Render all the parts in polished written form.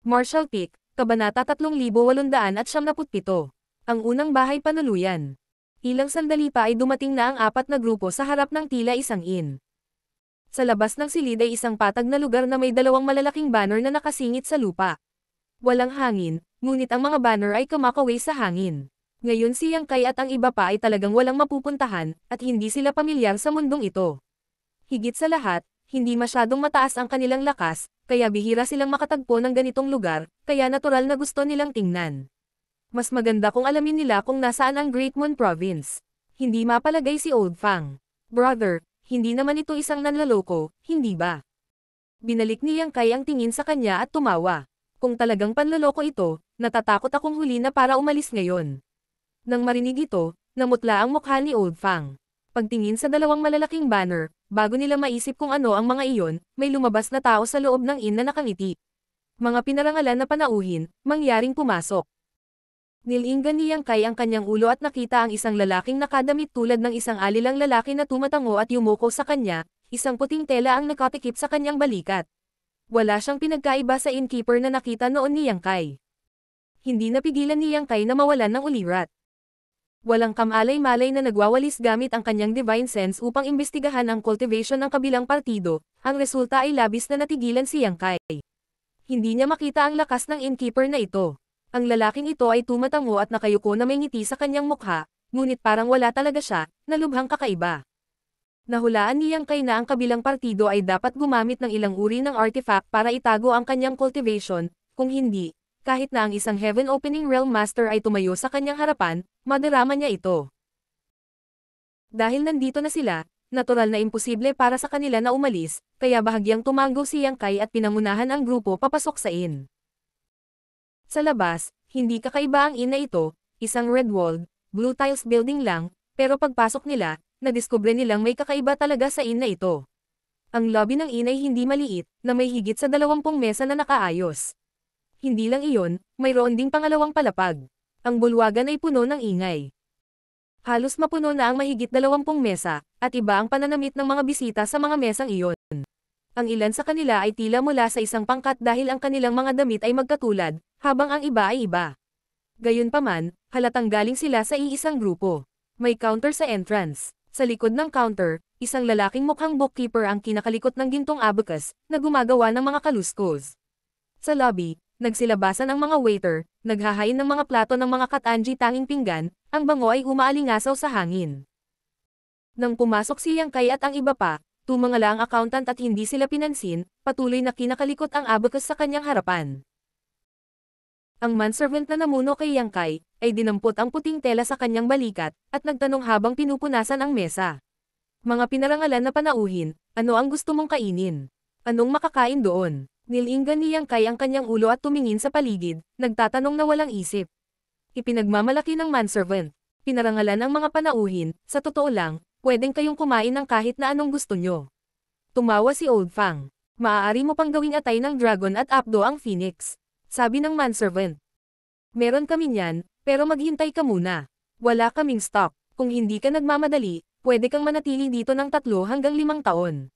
Marshall Peak, Kabanata 3877. Ang unang bahay panuluyan. Ilang sandali pa ay dumating na ang apat na grupo sa harap ng tila isang inn. Sa labas ng silid ay isang patag na lugar na may dalawang malalaking banner na nakasingit sa lupa. Walang hangin, ngunit ang mga banner ay kumakaway sa hangin. Ngayon si Yang Kai at ang iba pa ay talagang walang mapupuntahan, at hindi sila pamilyar sa mundong ito. Higit sa lahat, hindi masyadong mataas ang kanilang lakas, kaya bihira silang makatagpo ng ganitong lugar, kaya natural na gusto nilang tingnan. Mas maganda kung alamin nila kung nasaan ang Great Moon Province. Hindi mapalagay si Old Fang. Brother, hindi naman ito isang nanloloko, hindi ba? Binalik ni Yang Kai ang tingin sa kanya at tumawa. Kung talagang panloloko ito, natatakot akong huli na para umalis ngayon. Nang marinig ito, namutla ang mukha ni Old Fang. Pagtingin sa dalawang malalaking banner, bago nila maisip kung ano ang mga iyon, may lumabas na tao sa loob ng inn na nakangiti. Mga pinarangalan na panauhin, mangyaring pumasok. Nilinggan ni Yang Kai ang kanyang ulo at nakita ang isang lalaking nakadamit tulad ng isang alilang lalaki na tumatango at yumuko sa kanya, isang puting tela ang nakatikip sa kanyang balikat. Wala siyang pinagkaiba sa innkeeper na nakita noon ni Yang Kai. Hindi napigilan ni Yang Kai na mawalan ng ulirat. Walang kamalay-malay na nagwawalis gamit ang kanyang divine sense upang imbestigahan ang cultivation ng kabilang partido, ang resulta ay labis na natigilan si Yang Kai. Hindi niya makita ang lakas ng innkeeper na ito. Ang lalaking ito ay tumatango at nakayuko na may ngiti sa kanyang mukha, ngunit parang wala talaga siya, na lubhang kakaiba. Nahulaan ni Yang Kai na ang kabilang partido ay dapat gumamit ng ilang uri ng artifact para itago ang kanyang cultivation, kung hindi, kahit na ang isang Heaven Opening Realm Master ay tumayo sa kanyang harapan, madarama niya ito. Dahil nandito na sila, natural na imposible para sa kanila na umalis, kaya bahagyang tumango si Yang Kai at pinangunahan ang grupo papasok sa inn. Sa labas, hindi kakaiba ang inn na ito, isang red-walled, blue tiles building lang, pero pagpasok nila, nadiskubre nilang may kakaiba talaga sa inn na ito. Ang lobby ng inn ay hindi maliit, na may higit sa 20 mesa na nakaayos. Hindi lang iyon, mayroon ding pangalawang palapag. Ang bulwagan ay puno ng ingay. Halos mapuno na ang mahigit 20 mesa, at iba ang pananamit ng mga bisita sa mga mesang iyon. Ang ilan sa kanila ay tila mula sa isang pangkat dahil ang kanilang mga damit ay magkatulad, habang ang iba ay iba. Gayunpaman, halatang galing sila sa iisang grupo. May counter sa entrance. Sa likod ng counter, isang lalaking mukhang bookkeeper ang kinakalikot ng gintong abacus, na gumagawa ng mga kaluskos. Sa lobby, nagsilabasan ang mga waiter, naghahain ng mga plato ng mga katanji tanging pinggan, ang bango ay umaalingasaw sa hangin. Nang pumasok si Yang Kai at ang iba pa, tumangala ang accountant at hindi sila pinansin, patuloy na kinakalikot ang abacus sa kanyang harapan. Ang manservant na namuno kay Yang Kai, ay dinampot ang puting tela sa kanyang balikat, at nagtanong habang pinupunasan ang mesa. Mga pinarangalan na panauhin, ano ang gusto mong kainin? Anong makakain doon? Nilinggan ni Yang Kai ang kanyang ulo at tumingin sa paligid, nagtatanong na walang isip. Ipinagmamalaki ng manservant. Pinarangalan ang mga panauhin, sa totoo lang, pwedeng kayong kumain ng kahit na anong gusto nyo. Tumawa si Old Fang. Maaari mo pang gawing atay ng dragon at apdo ang phoenix. Sabi ng manservant. Meron kami niyan, pero maghintay ka muna. Wala kaming stock. Kung hindi ka nagmamadali, pwede kang manatili dito ng 3 hanggang 5 taon.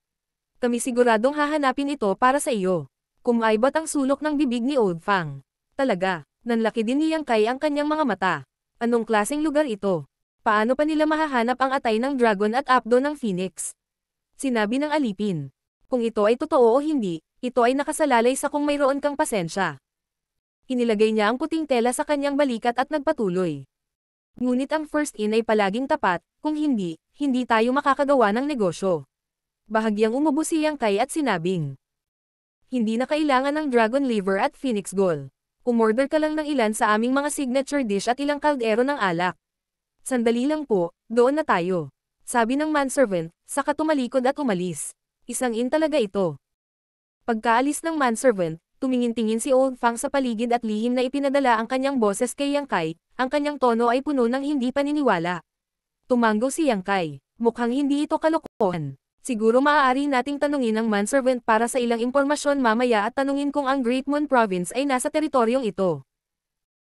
Kami siguradong hahanapin ito para sa iyo. Kumaibot ang sulok ng bibig ni Old Fang. Talaga, nanlaki din ni Yang Kai ang kanyang mga mata. Anong klaseng lugar ito? Paano pa nila mahahanap ang atay ng dragon at apdo ng phoenix? Sinabi ng alipin. Kung ito ay totoo o hindi, ito ay nakasalalay sa kung mayroon kang pasensya. Inilagay niya ang puting tela sa kanyang balikat at nagpatuloy. Ngunit ang first in ay palaging tapat, kung hindi, hindi tayo makakagawa ng negosyo. Bahagyang umubo si Yang Kai at sinabing. Hindi na kailangan ng dragon liver at phoenix gall. Umorder ka lang ng ilan sa aming mga signature dish at ilang kaldero ng alak. Sandali lang po, doon na tayo. Sabi ng manservant, saka tumalikod at umalis. Isang inn talaga ito. Pagkaalis ng manservant, tumingin-tingin si Old Fang sa paligid at lihim na ipinadala ang kanyang boses kay Yang Kai, ang kanyang tono ay puno ng hindi paniniwala. Tumango si Yang Kai, mukhang hindi ito kalokohan. Siguro maaari nating tanungin ang manservant para sa ilang impormasyon mamaya at tanungin kung ang Great Moon Province ay nasa teritoryong ito.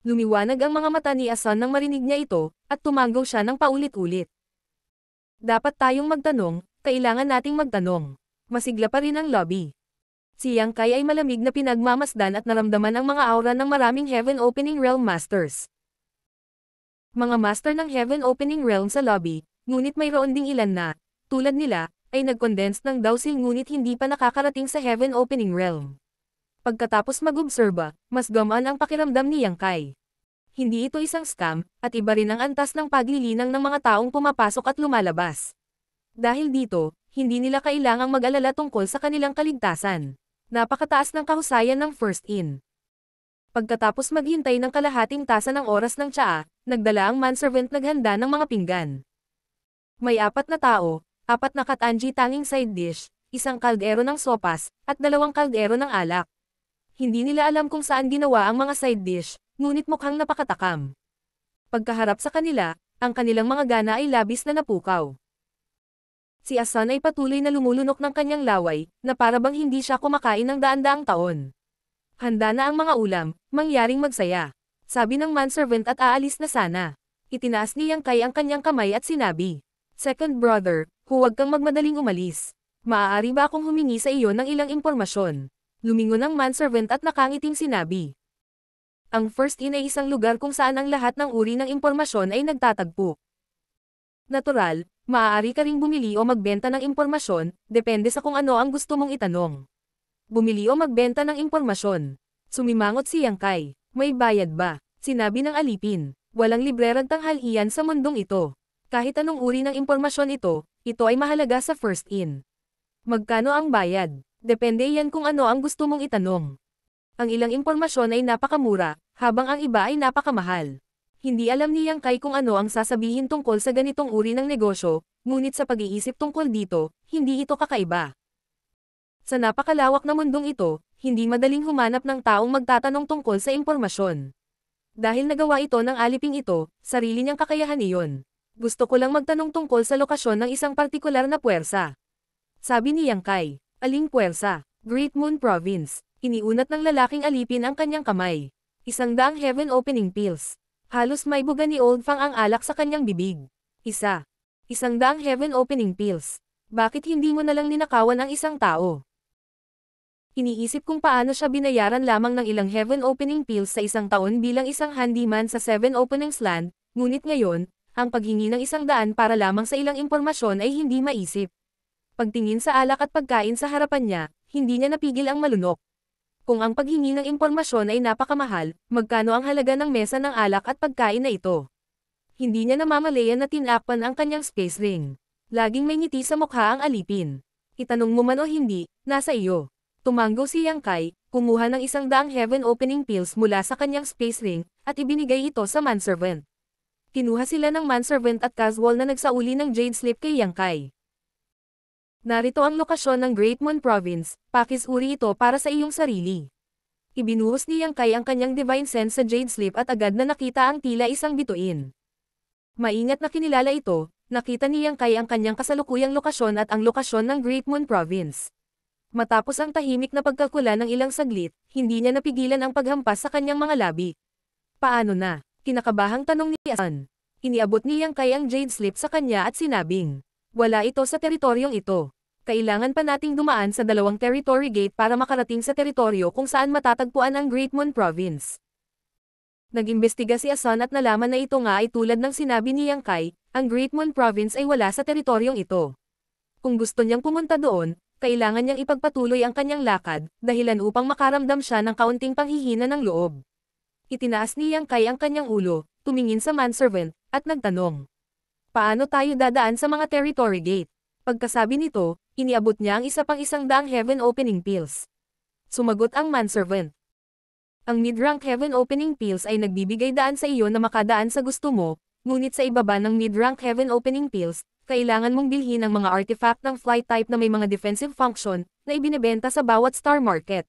Lumiwanag ang mga mata ni Asan nang marinig niya ito, at tumango siya ng paulit-ulit. Dapat tayong magtanong, kailangan nating magtanong. Masigla pa rin ang lobby. Si Yang Kai ay malamig na pinagmamasdan at naramdaman ang mga aura ng maraming Heaven Opening Realm Masters. Mga master ng Heaven Opening Realm sa lobby, ngunit mayroon ding ilan na, tulad nila, ay nag-condense ng dowsil ngunit hindi pa nakakarating sa Heaven Opening Realm. Pagkatapos mag-obserba, mas gumaan ang pakiramdam ni Yang Kai. Hindi ito isang scam, at iba rin ang antas ng paglilinang ng mga taong pumapasok at lumalabas. Dahil dito, hindi nila kailangang mag-alala tungkol sa kanilang kaligtasan. Napakataas ng kahusayan ng first in. Pagkatapos maghintay ng kalahating tasa ng oras ng tsaa, nagdala ang manservant naghanda ng mga pinggan. May 4 na tao, 4 na katanji tanging side dish, 1 kaldero ng sopas, at 2 kaldero ng alak. Hindi nila alam kung saan ginawa ang mga side dish, ngunit mukhang napakatakam. Pagkaharap sa kanila, ang kanilang mga gana ay labis na napukaw. Si Asan ay patuloy na lumulunok ng kanyang laway, na parabang hindi siya kumakain ng daan-daang taon. Handa na ang mga ulam, mangyaring magsaya. Sabi ng manservant at aalis na sana. Itinaas ni Yang Kai ang kanyang kamay at sinabi, "Second brother, huwag kang magmadaling umalis. Maaari ba akong humingi sa iyo ng ilang impormasyon?" Lumingon ang manservant at nakangiting sinabi. Ang first in ay isang lugar kung saan ang lahat ng uri ng impormasyon ay nagtatagpo. Natural, maaari ka ring bumili o magbenta ng impormasyon, depende sa kung ano ang gusto mong itanong. Bumili o magbenta ng impormasyon. Sumimangot si Yang Kai. May bayad ba? Sinabi ng alipin. Walang librerang tanghalian sa mundong ito. Kahit anong uri ng impormasyon ito ay mahalaga sa first in. Magkano ang bayad? Depende yan kung ano ang gusto mong itanong. Ang ilang impormasyon ay napakamura, habang ang iba ay napakamahal. Hindi alam ni Yang Kai kung ano ang sasabihin tungkol sa ganitong uri ng negosyo, ngunit sa pag-iisip tungkol dito, hindi ito kakaiba. Sa napakalawak na mundong ito, hindi madaling humanap ng taong magtatanong tungkol sa impormasyon. Dahil nagawa ito ng aliping ito, sarili niyang kakayahan iyon. Gusto ko lang magtanong tungkol sa lokasyon ng isang partikular na puwersa. Sabi ni Yang Kai, "Aling puwersa?" Great Moon Province. Iniunat ng lalaking alipin ang kanyang kamay. 100 Heaven Opening Pills. Halos may buga ni Old Fang ang alak sa kanyang bibig. 100 Heaven Opening Pills. Bakit hindi mo nalang ninakawan ang isang tao? Iniisip kung paano siya binayaran lamang ng ilang Heaven Opening Pills sa isang taon bilang isang handyman sa 7 Openings Land, ngunit ngayon, ang paghingi ng 100 para lamang sa ilang impormasyon ay hindi maisip. Pagtingin sa alak at pagkain sa harapan niya, hindi niya napigil ang malunok. Kung ang paghingi ng impormasyon ay napakamahal, magkano ang halaga ng mesa ng alak at pagkain na ito? Hindi niya namamalayan na tinakpan ang kanyang space ring. Laging may ngiti sa mukha ang alipin. Itanong mo man o hindi, nasa iyo. Tumanggo si Yang Kai, kumuha ng 100 Heaven Opening Pills mula sa kanyang space ring, at ibinigay ito sa manservant. Kinuha sila ng manservant at casual na nagsauli ng Jade Slip kay Yang Kai. Narito ang lokasyon ng Great Moon Province, pakisuri ito para sa iyong sarili. Ibinuhos ni Yang Kai ang kanyang Divine Sense sa Jade Slip at agad na nakita ang tila isang bituin. Maingat na kinilala ito, nakita ni Yang Kai ang kanyang kasalukuyang lokasyon at ang lokasyon ng Great Moon Province. Matapos ang tahimik na pagkalkula ng ilang saglit, hindi niya napigilan ang paghampas sa kanyang mga labi. Paano na? Kinakabahang tanong ni Asan. Iniabot ni Yang Kai ang Jade Slip sa kanya at sinabing, "Wala ito sa teritoryong ito. Kailangan pa nating dumaan sa 2 territory gate para makarating sa teritoryo kung saan matatagpuan ang Great Moon Province." Nag-imbestiga si Asan at nalaman na ito nga ay tulad ng sinabi ni Yang Kai, ang Great Moon Province ay wala sa teritoryong ito. Kung gusto niyang pumunta doon, kailangan niyang ipagpatuloy ang kanyang lakad, dahilan upang makaramdam siya ng kaunting panghihina ng loob. Itinaas ni Yang Kai ang kanyang ulo, tumingin sa manservant, at nagtanong, "Paano tayo dadaan sa mga territory gate?" Pagkasabi nito, iniabot niya ang isa pang 100 Heaven Opening Pills. Sumagot ang manservant. Ang mid-rank Heaven Opening Pills ay nagbibigay daan sa iyo na makadaan sa gusto mo, ngunit sa ibaba ng mid-rank Heaven Opening Pills, kailangan mong bilhin ang mga artifact ng flight type na may mga defensive function na ibinebenta sa bawat star market.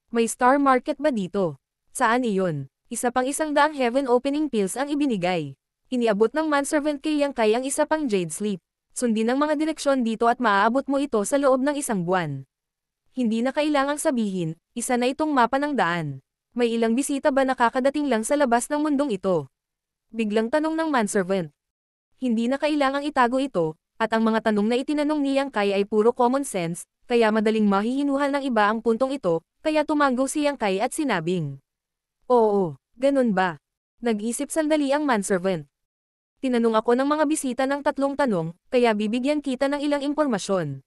May star market ba dito? Saan iyon? Isa pang 100 Heaven Opening Pills ang ibinigay. Iniabot ng manservant kay Yang Kai ang isa pang Jade Sleep. Sundin ang mga direksyon dito at maaabot mo ito sa loob ng 1 buwan. Hindi na kailangang sabihin, isa na itong mapa ng daan. May ilang bisita ba nakakadating lang sa labas ng mundong ito? Biglang tanong ng manservant. Hindi na kailangang itago ito, at ang mga tanong na itinanong ni Yang Kai ay puro common sense, kaya madaling mahihinuhal ng iba ang puntong ito, kaya tumango si Yang Kai at sinabing, "Oo, ganun ba?" Nag-isip sandali ang manservant. "Tinanong ako ng mga bisita ng 3 tanong, kaya bibigyan kita ng ilang impormasyon."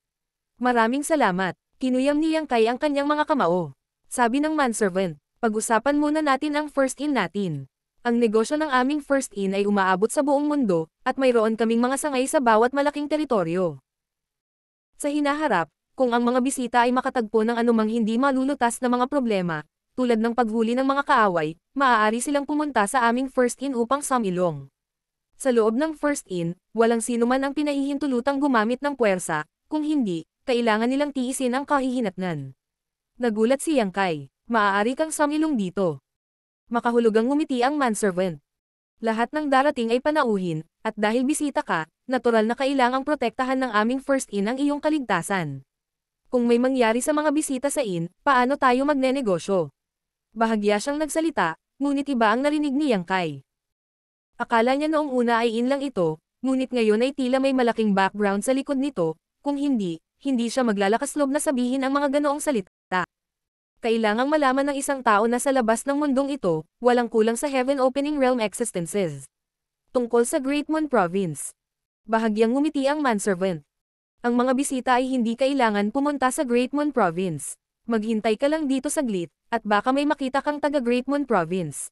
"Maraming salamat." Kinuyam ni Yang Kai ang kanyang mga kamao. Sabi ng manservant, "Pag-usapan muna natin ang first in natin. Ang negosyo ng aming first in ay umaabot sa buong mundo, at mayroon kaming mga sangay sa bawat malaking teritoryo. Sa hinaharap, kung ang mga bisita ay makatagpo ng anumang hindi malulutas na mga problema, tulad ng paghuli ng mga kaaway, maaari silang pumunta sa aming first in upang sumilong. Sa loob ng first in, walang sinuman ang pinahihintulutang gumamit ng puwersa, kung hindi, kailangan nilang tiisin ang kahihinatnan." Nagulat si Yang Kai. "Maaari kang sumilong dito." Makahulugang ngumiti ang manservant. "Lahat ng darating ay panauhin, at dahil bisita ka, natural na kailangang protektahan ng aming first in ang iyong kaligtasan. Kung may mangyari sa mga bisita sa in, paano tayo magnenegosyo?" Bahagya siyang nagsalita, ngunit iba ang narinig ni Yang Kai. Akala niya noong una ay in lang ito, ngunit ngayon ay tila may malaking background sa likod nito, kung hindi siya maglalakas loob na sabihin ang mga ganoong salita. Kailangang malaman ng isang tao na sa labas ng mundong ito, walang kulang sa Heaven Opening Realm existences. Tungkol sa Great Moon Province. Bahagyang ngumiti ang manservant. "Ang mga bisita ay hindi kailangan pumunta sa Great Moon Province. Maghintay ka lang dito saglit, at baka may makita kang taga Great Moon Province."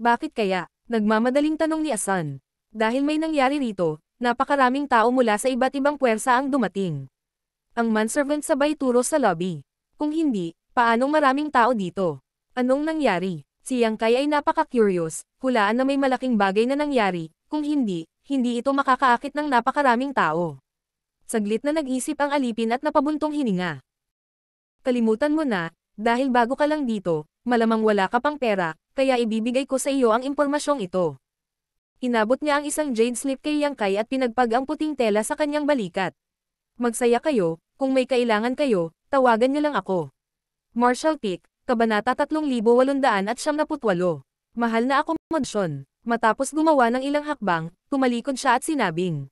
"Bakit kaya?" Nagmamadaling tanong ni Asan. "Dahil may nangyari rito, napakaraming tao mula sa iba't ibang puwersa ang dumating." Ang manservant sabay turo sa lobby. "Kung hindi, paanong maraming tao dito? Anong nangyari?" Si Yang Kai ay napaka-curious, hulaan na may malaking bagay na nangyari, kung hindi ito makakaakit ng napakaraming tao. Saglit na nag-isip ang alipin at napabuntong hininga. "Kalimutan mo na, dahil bago ka lang dito, malamang wala ka pang pera, kaya ibibigay ko sa iyo ang impormasyong ito." Inabot niya ang isang jade slip kay Yang Kai at pinagpag ang puting tela sa kanyang balikat. "Magsaya kayo, kung may kailangan kayo, tawagan niyo lang ako." Marshall Peak, Kabanata 3878. Mahal na akomodasyon. Matapos gumawa ng ilang hakbang, tumalikod siya at sinabing,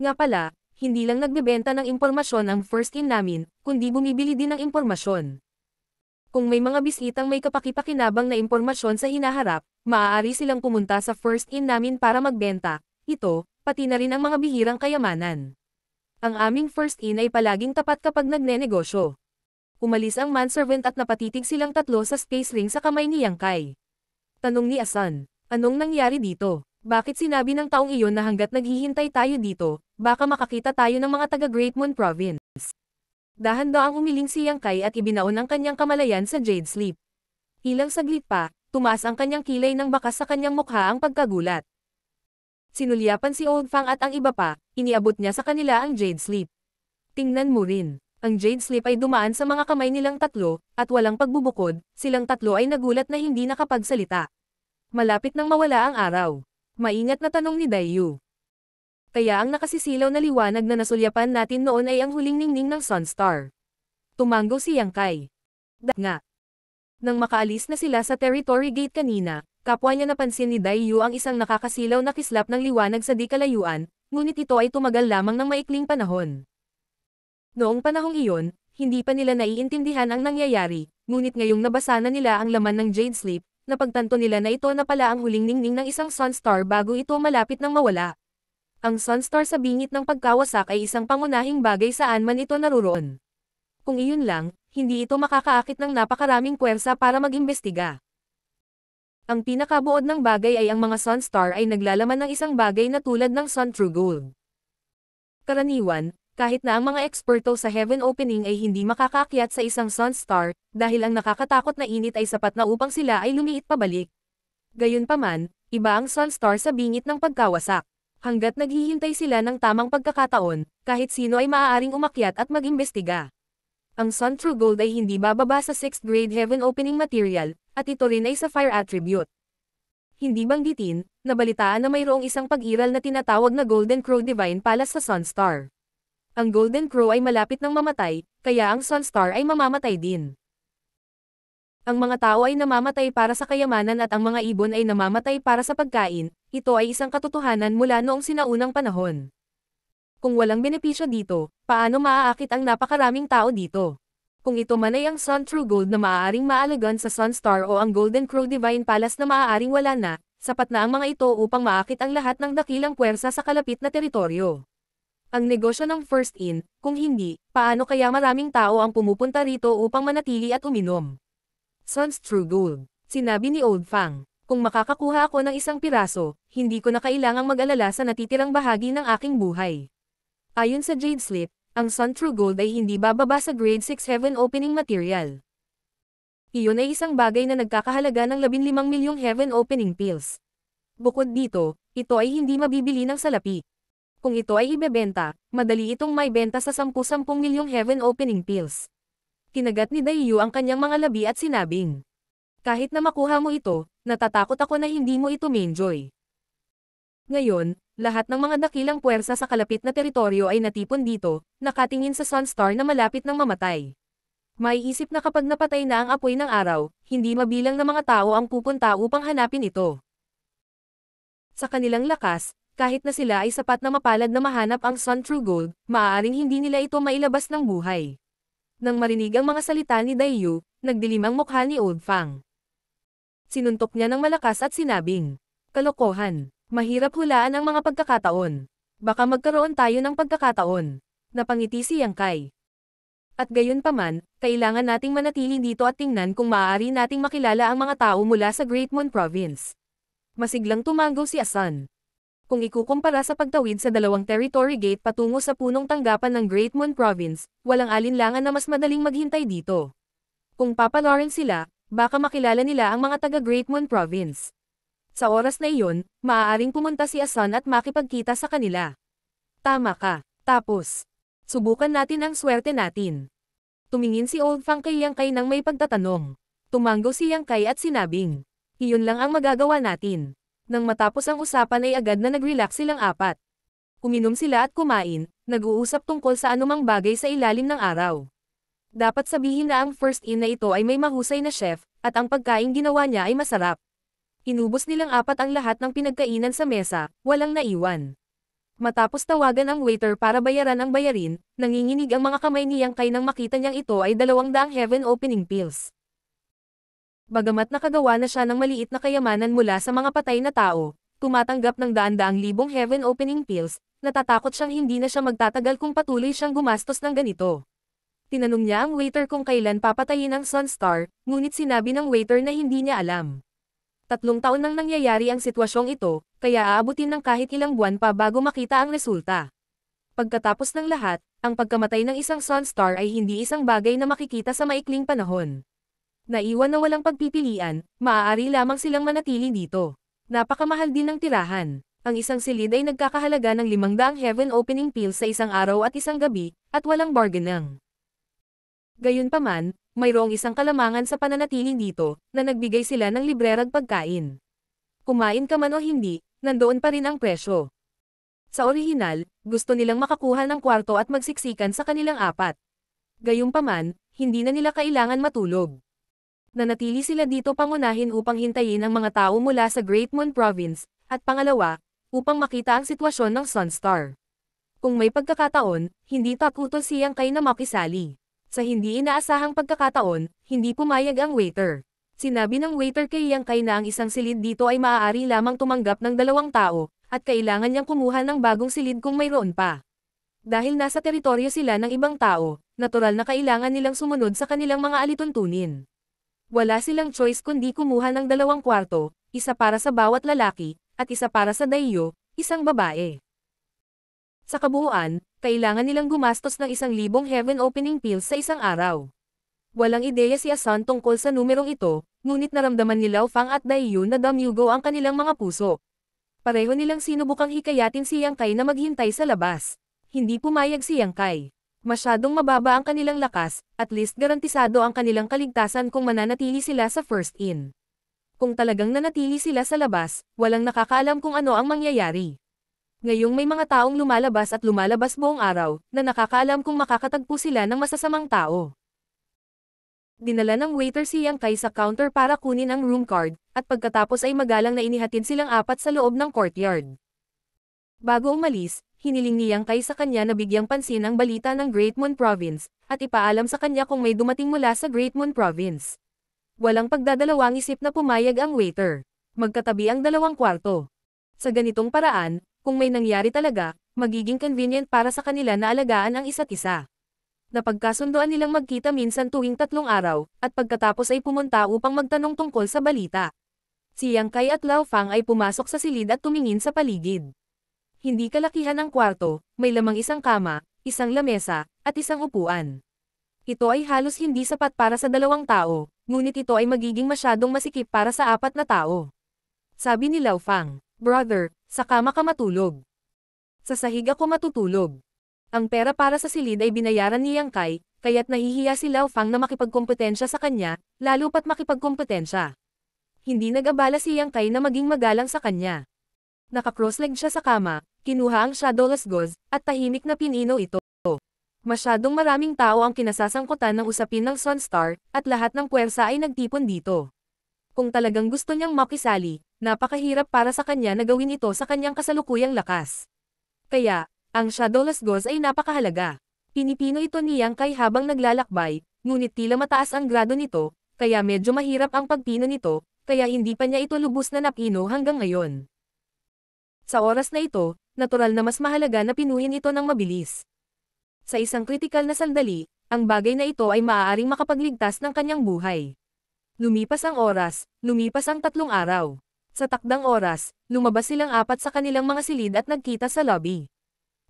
"Nga pala, hindi lang nagbebenta ng impormasyon ang first in namin, kundi bumibili din ng impormasyon. Kung may mga bisitang may kapakipakinabang na impormasyon sa hinaharap, maaari silang pumunta sa first in namin para magbenta, ito, pati na rin ang mga bihirang kayamanan. Ang aming first in ay palaging tapat kapag nagnenegosyo." Umalis ang manservant at napatitig silang tatlo sa space ring sa kamay ni Yang Kai. Tanong ni Asan, "Anong nangyari dito? Bakit sinabi ng taong iyon na hanggat naghihintay tayo dito, baka makakita tayo ng mga taga Great Moon Province?" Dahan-daang umiling si Yang Kai at ibinaon ang kanyang kamalayan sa jade sleep. Ilang saglit pa, tumaas ang kanyang kilay ng bakas sa kanyang mukha ang pagkagulat. Sinulyapan si Old Fang at ang iba pa, iniabot niya sa kanila ang jade sleep. "Tingnan mo rin." Ang jade slip ay dumaan sa mga kamay nilang tatlo, at walang pagbubukod, silang tatlo ay nagulat na hindi nakapagsalita. Malapit nang mawala ang araw. Maingat na tanong ni Daiyu. "Kaya ang nakasisilaw na liwanag na nasulyapan natin noon ay ang huling ningning ng Sunstar." Tumango si Yang Kai. Nga. Nang makaalis na sila sa territory gate kanina, kapwa niya napansin ni Daiyu ang isang nakakasilaw na kislap ng liwanag sa di kalayuan, ngunit ito ay tumagal lamang ng maikling panahon. Noong panahong iyon, hindi pa nila naiintindihan ang nangyayari, ngunit ngayong nabasa na nila ang laman ng jade sleep, napagtanto nila na ito na pala ang huling ningning ng isang Sunstar bago ito malapit nang mawala. Ang Sunstar sa bingit ng pagkawasak ay isang pangunahing bagay saan man ito naruroon. Kung iyon lang, hindi ito makakaakit ng napakaraming puwersa para mag-imbestiga. Ang pinakabuod ng bagay ay ang mga Sunstar ay naglalaman ng isang bagay na tulad ng Sun True Gold. Karaniwan, kahit na ang mga eksperto sa Heaven Opening ay hindi makakaakyat sa isang Sunstar, dahil ang nakakatakot na init ay sapat na upang sila ay lumiit pabalik. Gayunpaman, iba ang Sunstar sa bingit ng pagkawasak. Hanggat naghihintay sila ng tamang pagkakataon, kahit sino ay maaaring umakyat at mag-imbestiga. Ang Sun True Gold ay hindi bababa sa 6th grade Heaven Opening material, at ito rin ay Sapphire attribute. Hindi banggitin, nabalitaan na mayroong isang pag-iral na tinatawag na Golden Crow Divine Palace sa Sunstar. Ang Golden Crow ay malapit ng mamatay, kaya ang Sunstar ay mamamatay din. Ang mga tao ay namamatay para sa kayamanan at ang mga ibon ay namamatay para sa pagkain, ito ay isang katotohanan mula noong sinaunang panahon. Kung walang benepisyo dito, paano maaakit ang napakaraming tao dito? Kung ito man ay ang Sun True Gold na maaaring maalagan sa Sunstar o ang Golden Crow Divine Palace na maaaring wala na, sapat na ang mga ito upang maakit ang lahat ng dakilang puwersa sa kalapit na teritoryo. Ang negosyo ng first in, kung hindi, paano kaya maraming tao ang pumupunta rito upang manatili at uminom? Sun's True Gold, sinabi ni Old Fang. Kung makakakuha ako ng isang piraso, hindi ko na kailangang mag-alala sa natitirang bahagi ng aking buhay. Ayon sa Jade Slip, ang Sun True Gold ay hindi bababa sa Grade 6 Heaven Opening Material. Iyon ay isang bagay na nagkakahalaga ng 15 milyong Heaven Opening Pills. Bukod dito, ito ay hindi mabibili ng salapi. Kung ito ay ibebenta, madali itong may benta sa 10-10 milyong Heaven Opening Pills. Kinagat ni Daiyu ang kanyang mga labi at sinabing, kahit na makuha mo ito, natatakot ako na hindi mo ito ma-enjoy. Ngayon, lahat ng mga dakilang puwersa sa kalapit na teritoryo ay natipon dito, nakatingin sa Sunstar na malapit ng mamatay. Maiisip na kapag napatay na ang apoy ng araw, hindi mabilang na mga tao ang pupunta upang hanapin ito. Sa kanilang lakas, kahit na sila ay sapat na mapalad na mahanap ang Sun True Gold, maaaring hindi nila ito mailabas ng buhay. Nang marinig ang mga salita ni Daiyu, nagdilim ang mukha ni Old Fang. Sinuntok niya ng malakas at sinabing, kalokohan. Mahirap hulaan ang mga pagkakataon. Baka magkaroon tayo ng pagkakataon. Napangiti si Yang Kai. At gayon paman, kailangan nating manatili dito at tingnan kung maaari nating makilala ang mga tao mula sa Great Moon Province. Masiglang tumango si Asan. Kung ikukumpara sa pagtawid sa dalawang territory gate patungo sa punong tanggapan ng Great Moon Province, walang alinlangan na mas madaling maghintay dito. Kung papalarin sila, baka makilala nila ang mga taga Great Moon Province. Sa oras na iyon, maaaring pumunta si Asan at makipagkita sa kanila. Tama ka. Tapos, subukan natin ang swerte natin. Tumingin si Old Fang kay Yang Kai nang may pagtatanong. Tumango si Yang Kai at sinabing, iyon lang ang magagawa natin. Nang matapos ang usapan ay agad na nag-relax silang apat. Uminom sila at kumain, nag-uusap tungkol sa anumang bagay sa ilalim ng araw. Dapat sabihin na ang first in na ito ay may mahusay na chef, at ang pagkaing ginawa niya ay masarap. Inubos nilang apat ang lahat ng pinagkainan sa mesa, walang naiwan. Matapos tawagan ang waiter para bayaran ang bayarin, nanginginig ang mga kamay ni Yang Kai nang makita niyang ito ay 200 Heaven Opening Pills. Bagamat nakagawa na siya ng maliit na kayamanan mula sa mga patay na tao, tumatanggap ng daan-daang libong Heaven Opening Pills, natatakot siyang hindi na siya magtatagal kung patuloy siyang gumastos ng ganito. Tinanong niya ang waiter kung kailan papatayin ang Sunstar, ngunit sinabi ng waiter na hindi niya alam. 3 taon nang nangyayari ang sitwasyong ito, kaya aabutin ng kahit ilang buwan pa bago makita ang resulta. Pagkatapos ng lahat, ang pagkamatay ng isang Sunstar ay hindi isang bagay na makikita sa maikling panahon. Naiwan na walang pagpipilian, maaari lamang silang manatili dito. Napakamahal din ng tirahan. Ang isang silid ay nagkakahalaga ng 500 Heaven Opening Pills sa isang araw at isang gabi, at walang bargainang. Gayunpaman, mayroong isang kalamangan sa pananatili dito, na nagbigay sila ng librerag pagkain. Kumain ka man o hindi, nandoon pa rin ang presyo. Sa orihinal, gusto nilang makakuha ng kwarto at magsiksikan sa kanilang apat. Gayunpaman, hindi na nila kailangan matulog. Nanatili sila dito pangunahin upang hintayin ang mga tao mula sa Great Moon Province, at pangalawa, upang makita ang sitwasyon ng Sunstar. Kung may pagkakataon, hindi takuto si Yang Kai na makisali. Sa hindi inaasahang pagkakataon, hindi pumayag ang waiter. Sinabi ng waiter kay Yang Kai na ang isang silid dito ay maaari lamang tumanggap ng 2 tao, at kailangan niyang kumuha ng bagong silid kung mayroon pa. Dahil nasa teritoryo sila ng ibang tao, natural na kailangan nilang sumunod sa kanilang mga alituntunin. Wala silang choice kundi kumuha ng 2 kwarto, isa para sa bawat lalaki, at isa para sa Daiyu, isang babae. Sa kabuuan, kailangan nilang gumastos ng 1,000 Heaven Opening Pills sa isang araw. Walang ideya si Asan tungkol sa numerong ito, ngunit naramdaman ni Lao Fang at Daiyu na damyugo ang kanilang mga puso. Pareho nilang sinubukang hikayatin si Yang Kai na maghintay sa labas. Hindi pumayag si Yang Kai. Masyadong mababa ang kanilang lakas, at least garantisado ang kanilang kaligtasan kung mananatili sila sa first in. Kung talagang nanatili sila sa labas, walang nakakaalam kung ano ang mangyayari. Ngayong may mga taong lumalabas at lumalabas buong araw, na nakakaalam kung makakatagpo sila ng masasamang tao. Dinala ng waiter si Yang Kai sa counter para kunin ang room card, at pagkatapos ay magalang na inihatid silang apat sa loob ng courtyard. Bago umalis, hiniling ni Yang Kai sa kanya na bigyang pansin ang balita ng Great Moon Province, at ipaalam sa kanya kung may dumating mula sa Great Moon Province. Walang pagdadalawang isip na pumayag ang waiter. Magkatabi ang dalawang kwarto. Sa ganitong paraan, kung may nangyari talaga, magiging convenient para sa kanila na alagaan ang isa't isa. Napagkasundoan nilang magkita minsan tuwing 3 araw, at pagkatapos ay pumunta upang magtanong tungkol sa balita. Si Yang Kai at Lao Fang ay pumasok sa silid at tumingin sa paligid. Hindi kalakihan ang kwarto, may lamang isang kama, isang lamesa, at isang upuan. Ito ay halos hindi sapat para sa 2 tao, ngunit ito ay magiging masyadong masikip para sa 4 na tao. Sabi ni Lao Fang, "Brother, sa kama ka matulog. Sa sahig ako matutulog." Ang pera para sa silid ay binayaran ni Yang Kai, kaya't nahihiya si Lao Fang na makipagkompetensya sa kanya, lalo pat makipagkompetensya. Hindi nag-abala si Yang Kai na maging magalang sa kanya. Naka-cross-leg siya sa kama, kinuha ang shadowless gauze, at tahimik na pinino ito. Masyadong maraming tao ang kinasasangkutan ng usapin ng Sunstar, at lahat ng puwersa ay nagtipon dito. Kung talagang gusto niyang makisali, napakahirap para sa kanya na gawin ito sa kanyang kasalukuyang lakas. Kaya, ang shadowless gauze ay napakahalaga. Pinipino ito ni Yang Kai habang naglalakbay, ngunit tila mataas ang grado nito, kaya medyo mahirap ang pagpino nito, kaya hindi pa niya ito lubos na napino hanggang ngayon. Sa oras na ito, natural na mas mahalaga na pinuhin ito ng mabilis. Sa isang kritikal na sandali, ang bagay na ito ay maaaring makapagligtas ng kanyang buhay. Lumipas ang oras, lumipas ang 3 araw. Sa takdang oras, lumabas silang 4 sa kanilang mga silid at nagkita sa lobby.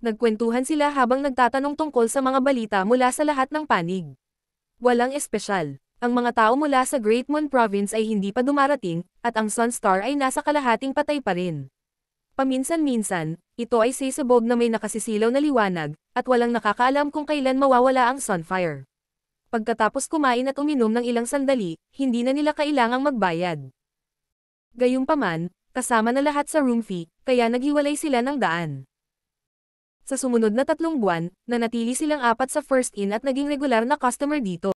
Nagkwentuhan sila habang nagtatanong tungkol sa mga balita mula sa lahat ng panig. Walang espesyal. Ang mga tao mula sa Great Moon Province ay hindi pa dumarating, at ang Sunstar ay nasa kalahating patay pa rin. Paminsan-minsan, ito ay sisabog na may nakasisilaw na liwanag, at walang nakakaalam kung kailan mawawala ang Sunfire. Pagkatapos kumain at uminom ng ilang sandali, hindi na nila kailangang magbayad. Gayunpaman, kasama na lahat sa room fee, kaya naghiwalay sila ng daan. Sa sumunod na 3 buwan, nanatili silang 4 sa First Inn at naging regular na customer dito.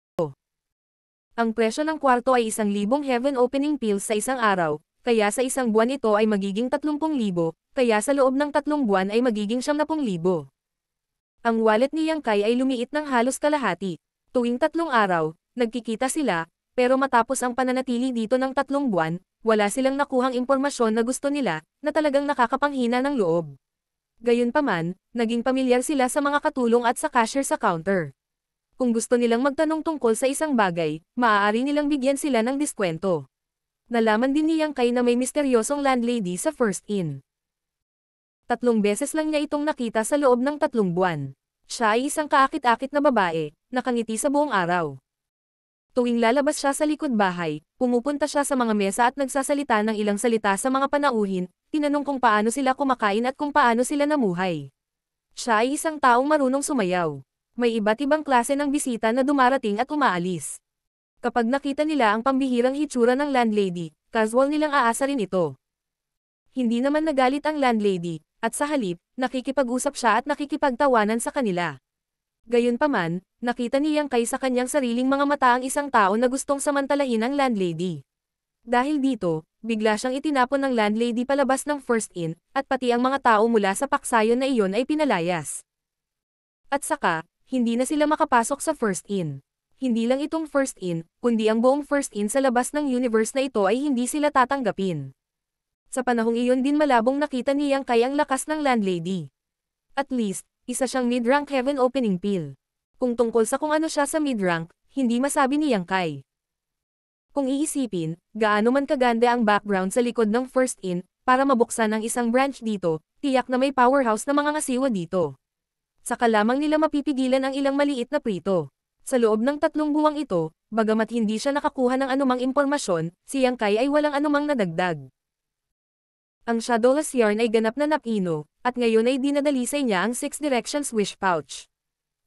Ang presyo ng kwarto ay 1,000 heaven opening pills sa isang araw, kaya sa isang buwan ito ay magiging 30,000, kaya sa loob ng 3 buwan ay magiging 70,000. Ang wallet ni Yang Kai ay lumiit ng halos kalahati. Tuwing 3 araw, nagkikita sila, pero matapos ang pananatili dito ng 3 buwan, wala silang nakuhang impormasyon na gusto nila, na talagang nakakapanghina ng loob. Gayunpaman, naging pamilyar sila sa mga katulong at sa cashier sa counter. Kung gusto nilang magtanong tungkol sa isang bagay, maaari nilang bigyan sila ng diskwento. Nalaman din ni Yang Kai na may misteryosong landlady sa First Inn. 3 beses lang niya itong nakita sa loob ng 3 buwan. Siya ay isang kaakit-akit na babae, nakangiti sa buong araw. Tuwing lalabas siya sa likod bahay, pumupunta siya sa mga mesa at nagsasalita ng ilang salita sa mga panauhin, tinanong kung paano sila kumakain at kung paano sila namuhay. Siya ay isang taong marunong sumayaw. May iba't ibang klase ng bisita na dumarating at umaalis. Kapag nakita nila ang pambihirang hitsura ng landlady, casual nilang aasarin ito. Hindi naman nagalit ang landlady, at sa halip, nakikipag-usap siya at nakikipagtawanan sa kanila. Gayunpaman, nakita ni Yang Kai sa kanyang sariling mga mata ang isang tao na gustong samantalahin ang landlady. Dahil dito, bigla siyang itinapon ng landlady palabas ng First Inn, at pati ang mga tao mula sa paksayon na iyon ay pinalayas. At saka, hindi na sila makapasok sa First Inn. Hindi lang itong First Inn, kundi ang buong First Inn sa labas ng universe na ito ay hindi sila tatanggapin. Sa panahong iyon din malabong nakita ni Yang Kai ang lakas ng landlady. At least, isa siyang mid-rank heaven opening pill. Kung tungkol sa kung ano siya sa mid-rank, hindi masabi ni Yang Kai. Kung iisipin, gaano man kaganda ang background sa likod ng First Inn, para mabuksan ang isang branch dito, tiyak na may powerhouse na mga ngasiwa dito. Saka lamang nila mapipigilan ang ilang maliit na prito. Sa loob ng 3 buwang ito, bagamat hindi siya nakakuha ng anumang impormasyon, si Yang Kai ay walang anumang nadagdag. Ang shadowless yarn ay ganap na napino, at ngayon ay dinadalisay niya ang 6 Directions Wish Pouch.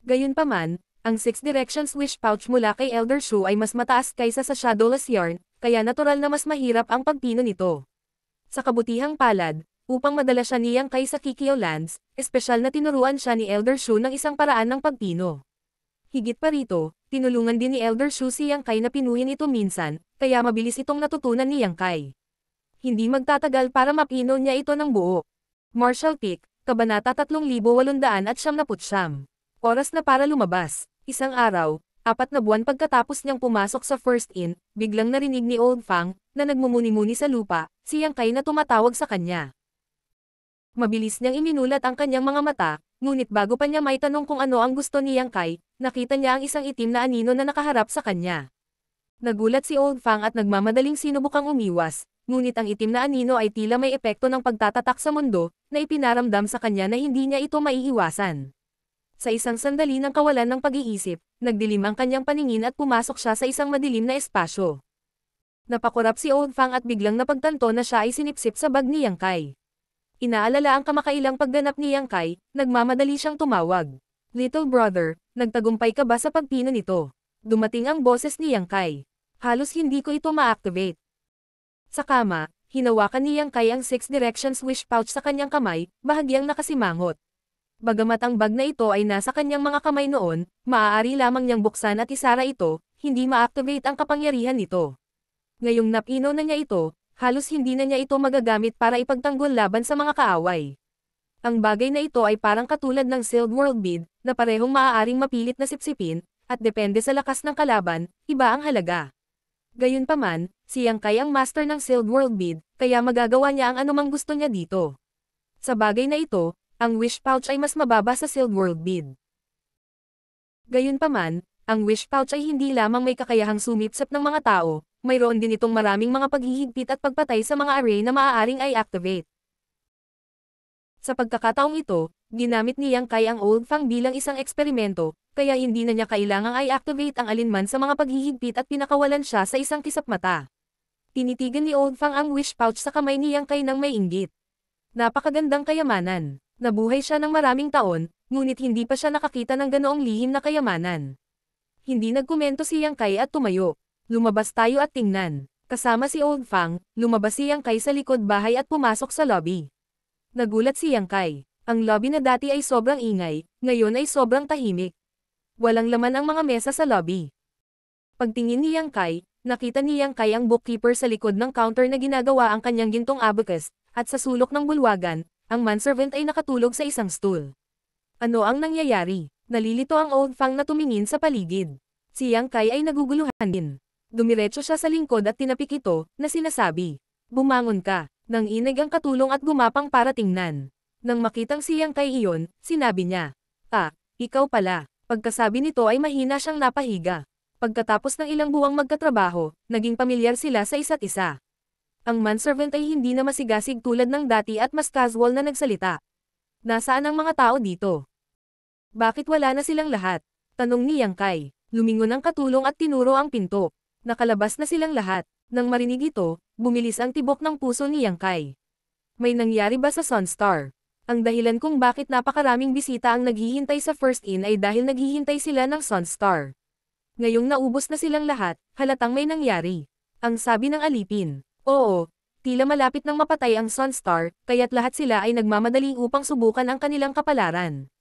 Gayunpaman, ang 6 Directions Wish Pouch mula kay Elder Shu ay mas mataas kaysa sa shadowless yarn, kaya natural na mas mahirap ang pagpino nito. Sa kabutihang palad, upang madala siya ni Yang Kai sa Kikyo Lands, espesyal na tinuruan siya ni Elder Shu ng isang paraan ng pagpino. Higit pa rito, tinulungan din ni Elder Shu si Yang Kai na pinuhin ito minsan, kaya mabilis itong natutunan ni Yang Kai. Hindi magtatagal para mapino niya ito ng buo. Martial Peak, Kabanata 3879. Oras na para lumabas. Isang araw, 4 na buwan pagkatapos niyang pumasok sa First Inn, biglang narinig ni Old Fang, na nagmumuni-muni sa lupa, si Yang Kai na tumatawag sa kanya. Mabilis niyang iminulat ang kanyang mga mata, ngunit bago pa niya maitanong kung ano ang gusto ni Yang Kai, nakita niya ang isang itim na anino na nakaharap sa kanya. Nagulat si Old Fang at nagmamadaling sinubukang umiwas, ngunit ang itim na anino ay tila may epekto ng pagtatatak sa mundo, na ipinaramdam sa kanya na hindi niya ito maiiwasan. Sa isang sandali ng kawalan ng pag-iisip, nagdilim ang kanyang paningin at pumasok siya sa isang madilim na espasyo. Napakurap si Old Fang at biglang napagtanto na siya ay sinipsip sa bag ni Yang Kai. Inaalala ang kamakailang pagganap ni Yang Kai, nagmamadali siyang tumawag. "Little brother, nagtagumpay ka ba sa pagpino nito?" Dumating ang boses ni Yang Kai. "Halos hindi ko ito ma-activate." Sa kama, hinawakan ni Yang Kai ang 6 Directions wish pouch sa kanyang kamay, bahagyang nakasimangot. Bagamat ang bag na ito ay nasa kanyang mga kamay noon, maaari lamang niyang buksan at isara ito, hindi ma-activate ang kapangyarihan nito. Ngayong napino na niya ito, halos hindi na niya ito magagamit para ipagtanggol laban sa mga kaaway. Ang bagay na ito ay parang katulad ng Sealed World Bead, na parehong maaaring mapilit na sipsipin, at depende sa lakas ng kalaban, iba ang halaga. Gayunpaman, si Yang Kai ang master ng Sealed World Bead, kaya magagawa niya ang anumang gusto niya dito. Sa bagay na ito, ang wish pouch ay mas mababa sa Sealed World Bead. Gayunpaman, ang wish pouch ay hindi lamang may kakayahang sumipsip ng mga tao, mayroon din itong maraming mga paghihigpit at pagpatay sa mga array na maaaring i-activate. Sa pagkakataong ito, ginamit ni Yang Kai ang Old Fang bilang isang eksperimento, kaya hindi na niya kailangang i-activate ang alinman sa mga paghihigpit at pinakawalan siya sa isang kisap mata. Tinitigan ni Old Fang ang wish pouch sa kamay ni Yang Kai nang may inggit. Napakagandang kayamanan. Nabuhay siya ng maraming taon, ngunit hindi pa siya nakakita ng ganoong lihim na kayamanan. Hindi nagkomento si Yang Kai at tumayo. "Lumabas tayo at tingnan." Kasama si Old Fang, lumabas si Yang Kai sa likod bahay at pumasok sa lobby. Nagulat si Yang Kai. Ang lobby na dati ay sobrang ingay, ngayon ay sobrang tahimik. Walang laman ang mga mesa sa lobby. Pagtingin ni Yang Kai, nakita ni Yang Kai ang bookkeeper sa likod ng counter na ginagawa ang kanyang gintong abacus, at sa sulok ng bulwagan, ang manservant ay nakatulog sa isang stool. Ano ang nangyayari? Nalilito ang Old Fang na tumingin sa paligid. Si Yang Kai ay naguguluhan din. Dumiretso siya sa lingkod at tinapik ito, na sinasabi, "Bumangon ka." Nang inig ang katulong at gumapang para tingnan. Nang makitang si Yang Kai iyon, sinabi niya, "Ah, ikaw pala." Pagkasabi nito ay mahina siyang napahiga. Pagkatapos ng ilang buwang magkatrabaho, naging pamilyar sila sa isa't isa. Ang manservant ay hindi na masigasig tulad ng dati at mas casual na nagsalita. "Nasaan ang mga tao dito? Bakit wala na silang lahat?" Tanong ni Yang Kai. Lumingon ang katulong at tinuro ang pinto. Nakalabas na silang lahat. Nang marinig ito, bumilis ang tibok ng puso ni Yang Kai. May nangyari ba sa Sunstar? Ang dahilan kung bakit napakaraming bisita ang naghihintay sa First Inn ay dahil naghihintay sila ng Sunstar. Ngayong naubos na silang lahat, halatang may nangyari. Ang sabi ng alipin. Oo, tila malapit nang mapatay ang Sunstar, kaya't lahat sila ay nagmamadali upang subukan ang kanilang kapalaran.